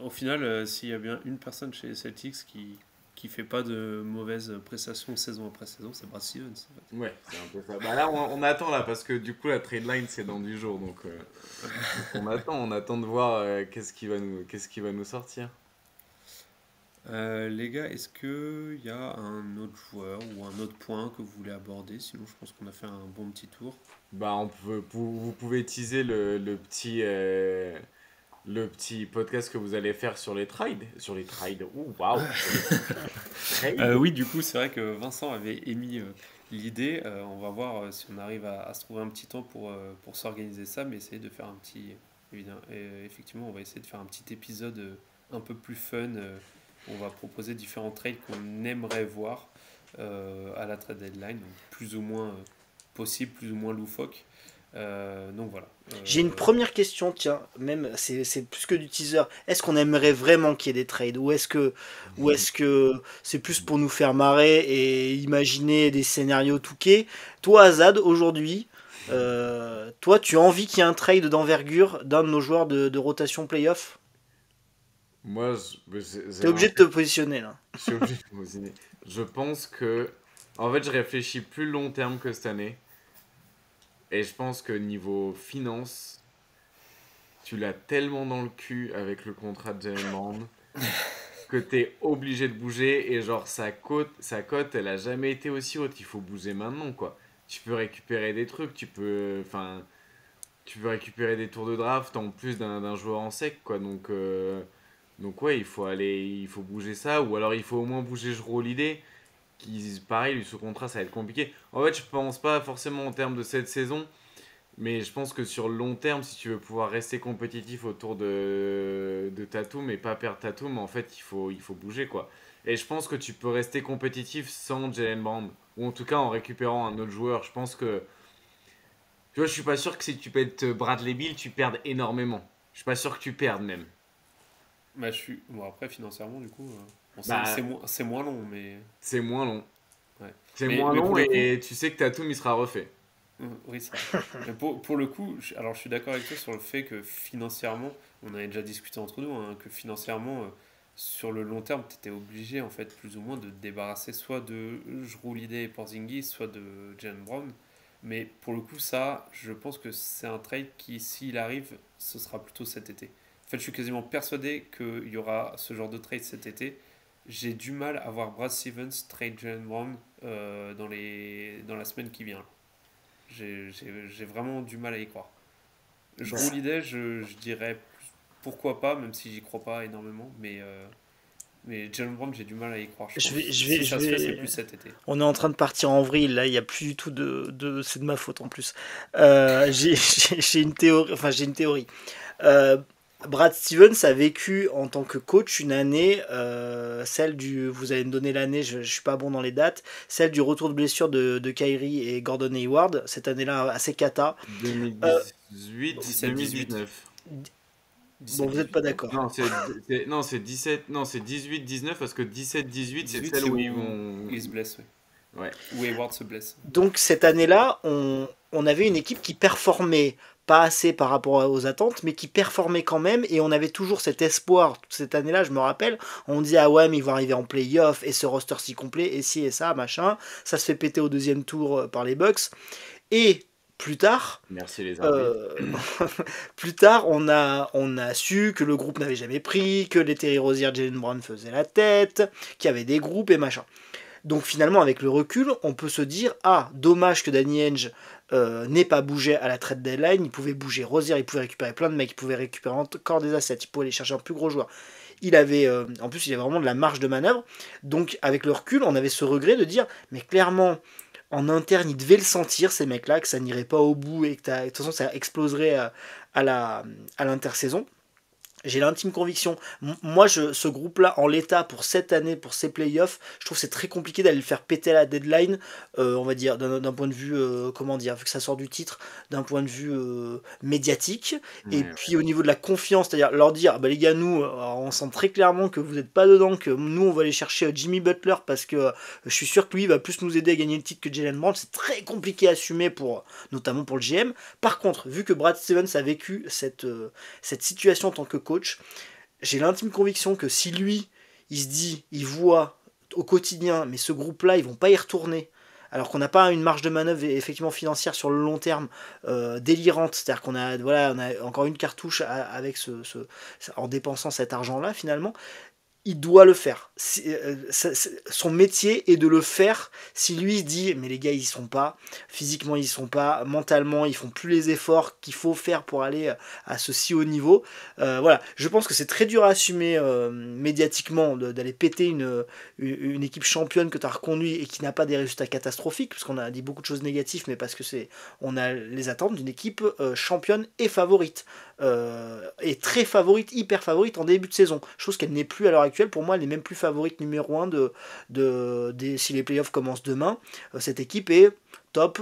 Au final, s'il y a bien une personne chez les Celtics qui fait pas de mauvaises prestations saison après saison, c'est Brad Stevens. En fait. Ouais, c'est un peu ça. Bah là, on attend là, parce que du coup, la trade line, c'est dans du jour. Donc on attend de voir qu'est-ce qui va nous sortir. Les gars, est-ce qu'il y a un autre joueur ou un autre point que vous voulez aborder? Sinon, je pense qu'on a fait un bon petit tour. Bah, vous pouvez teaser le petit podcast que vous allez faire sur les trades. Sur les trades. Ouh, waouh! Sur les trades. Oui, du coup, c'est vrai que Vincent avait émis l'idée. On va voir si on arrive à se trouver un petit temps pour s'organiser ça, mais essayer de faire un petit. Évidemment, effectivement, on va essayer de faire un petit épisode un peu plus fun. On va proposer différents trades qu'on aimerait voir à la trade deadline, donc plus ou moins possible, plus ou moins loufoque. Donc voilà. J'ai une première question, tiens, même c'est plus que du teaser. Est-ce qu'on aimerait vraiment qu'il y ait des trades ou est-ce que c'est plus pour nous faire marrer et imaginer des scénarios touqués? Toi, Azad, aujourd'hui, toi, tu as envie qu'il y ait un trade d'envergure d'un de nos joueurs de rotation playoff? Moi, T'es obligé de te positionner là. je suis obligé de me positionner. Je pense que. En fait, je réfléchis plus long terme que cette année. Et je pense que niveau finance, tu l'as tellement dans le cul avec le contrat de Jalen Brown que t'es obligé de bouger. Et genre, sa cote, elle a jamais été aussi haute. Il faut bouger maintenant, quoi. Tu peux récupérer des trucs, tu peux récupérer des tours de draft en plus d'un joueur en sec, quoi. Donc ouais, il faut bouger ça. Ou alors il faut au moins bouger Jrue Holiday qui, pareil, lui, sous contrat, ça va être compliqué. En fait, je pense pas forcément en termes de cette saison, mais je pense que sur le long terme, si tu veux pouvoir rester compétitif autour de Tatum et pas perdre Tatum, en fait, il faut bouger, quoi. Et je pense que tu peux rester compétitif sans Jalen Brown, ou en tout cas en récupérant un autre joueur. Je pense que, tu vois, je suis pas sûr que si tu peux être Bradley Beal, tu perdes énormément. Je suis pas sûr que tu perdes même. Bah, je suis. Bon, après, financièrement, du coup, bon, Bah, c'est moins long, mais. c'est moins long. Ouais. C'est Mais, moins mais long pour le coup, et tu sais que Tatum, il sera refait. oui, c'est vrai. Mais pour le coup, alors je suis d'accord avec toi sur le fait que financièrement, on avait déjà discuté entre nous, hein, que financièrement, sur le long terme, tu étais obligé, en fait, plus ou moins, de te débarrasser soit de Jrue Holiday et Porzingis, soit de Jalen Brown. Mais pour le coup, ça, je pense que c'est un trade qui, s'il arrive, ce sera plutôt cet été. En fait, je suis quasiment persuadé qu'il y aura ce genre de trade cet été. J'ai du mal à voir Brad Stevens trade Jalen Brown dans la semaine qui vient. J'ai vraiment du mal à y croire. Je roule l'idée, je dirais pourquoi pas, même si j'y crois pas énormément, mais Jalen Brown, j'ai du mal à y croire. Je Je pense vais, que je vais, si je ça se fait, c'est vais. plus cet été. On est en train de partir en vrille là, il n'y a plus du tout c'est de ma faute en plus. J'ai une théorie, enfin j'ai une théorie. Euh, Brad Stevens a vécu en tant que coach une année, celle du, vous allez me donner l'année, je suis pas bon dans les dates, celle du retour de blessure de Kyrie et Gordon Hayward, cette année-là assez cata. Euh, 2018, 17-18. 2019. bon, vous n'êtes pas 17-18, non? d'accord. Non, c'est 17, non, c'est 18-19 parce que 17-18, c'est 18, celle c'est où où ils vont. il se blesse, oui. Ouais. Où Hayward se blesse. Donc cette année-là, on avait une équipe qui performait pas assez par rapport aux attentes, mais qui performait quand même, et on avait toujours cet espoir. Toute cette année-là, je me rappelle, on disait ah ouais, mais ils vont arriver en playoff, et ce roster si complet, et ci et ça, machin. Ça se fait péter au deuxième tour par les Bucks. Et plus tard, Merci les arbitres. euh, plus tard, on a su que le groupe n'avait jamais pris, que les Terry Rozier, Jalen Brown faisaient la tête, qu'il y avait des groupes et machin. Donc finalement, avec le recul, on peut se dire ah, dommage que Danny Ainge n'ait pas bougé à la trade deadline. Il pouvait bouger Rozier, il pouvait récupérer plein de mecs, il pouvait récupérer encore des assets, il pouvait aller chercher un plus gros joueur. Il avait, en plus, il avait vraiment de la marge de manœuvre. Donc avec le recul, on avait ce regret de dire mais clairement, en interne, ils devaient le sentir ces mecs-là, que ça n'irait pas au bout et que de toute façon, ça exploserait à l'intersaison. J'ai l'intime conviction. Moi, ce groupe-là, en l'état, pour cette année, pour ces playoffs, je trouve que c'est très compliqué d'aller le faire péter à la deadline, on va dire, d'un point de vue, comment dire, vu que ça sort du titre, d'un point de vue médiatique. Et Ouais, puis au niveau de la confiance, c'est-à-dire leur dire, bah, les gars, nous, on sent très clairement que vous n'êtes pas dedans, que nous, on va aller chercher Jimmy Butler parce que je suis sûr que lui va plus nous aider à gagner le titre que Jalen Brown. C'est très compliqué à assumer, notamment pour le GM. Par contre, vu que Brad Stevens a vécu cette situation en tant que coach, j'ai l'intime conviction que si lui, il se dit, il voit au quotidien, mais ce groupe-là, ils vont pas y retourner, alors qu'on n'a pas une marge de manœuvre effectivement financière sur le long terme délirante, c'est-à-dire on a encore une cartouche avec en dépensant cet argent-là finalement. il doit le faire. Son métier est de le faire. Si lui il dit mais les gars ils y sont pas, physiquement ils y sont pas, mentalement ils font plus les efforts qu'il faut faire pour aller à ce si haut niveau, voilà, je pense que c'est très dur à assumer médiatiquement d'aller péter une équipe championne que tu as reconduit et qui n'a pas des résultats catastrophiques, parce qu'on a dit beaucoup de choses négatives, mais parce que on a les attentes d'une équipe championne et favorite. Et très favorite, hyper favorite en début de saison, chose qu'elle n'est plus à l'heure actuelle. Pour moi elle est même plus favorite numéro 1 si les playoffs commencent demain. Cette équipe est top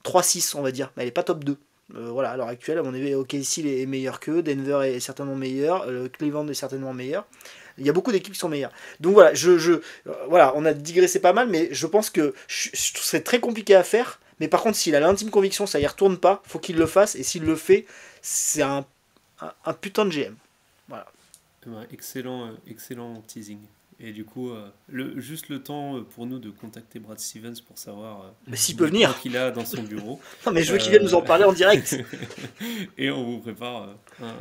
3-6 on va dire, mais elle n'est pas top 2. Voilà, à l'heure actuelle à mon avis OKC est meilleur qu'eux, Denver est certainement meilleur, Cleveland est certainement meilleur. Il y a beaucoup d'équipes qui sont meilleures. Donc voilà, voilà, on a digressé pas mal, mais je pense que ce serait très compliqué à faire. Mais par contre, s'il a l'intime conviction, ça y retourne pas, faut qu'il le fasse. Et s'il le fait, c'est un putain de GM. Voilà. Ouais, excellent teasing. Et du coup, juste le temps pour nous de contacter Brad Stevens pour savoir s'il peut venir qu'il a dans son bureau. Non, mais je veux qu'il vienne nous en parler en direct. Et on vous prépare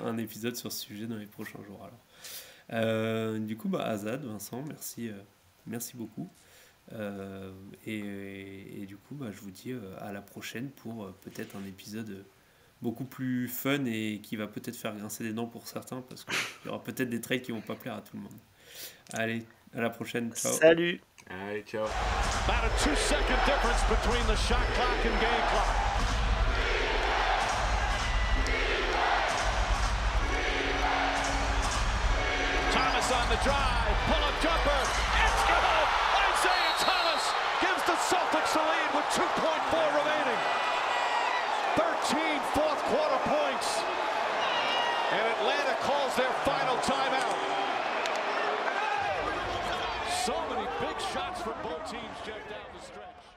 un épisode sur ce sujet dans les prochains jours. Alors. Du coup, Azad, Vincent, merci beaucoup. Et du coup, je vous dis à la prochaine pour peut-être un épisode beaucoup plus fun et qui va peut-être faire grincer des dents pour certains, parce qu'il y aura peut-être des trades qui vont pas plaire à tout le monde. Allez, à la prochaine. Ciao. Salut. Allez, ciao. About a 2-second difference between the shot clock and game clock. Thomas on the drive, pull-up jumper, it's good! Isaiah Thomas gives the Celtics the lead with 2.4 remaining. 13 fourth quarter points. And Atlanta calls their final timeout. So many big shots for both teams, Jeff, down the stretch.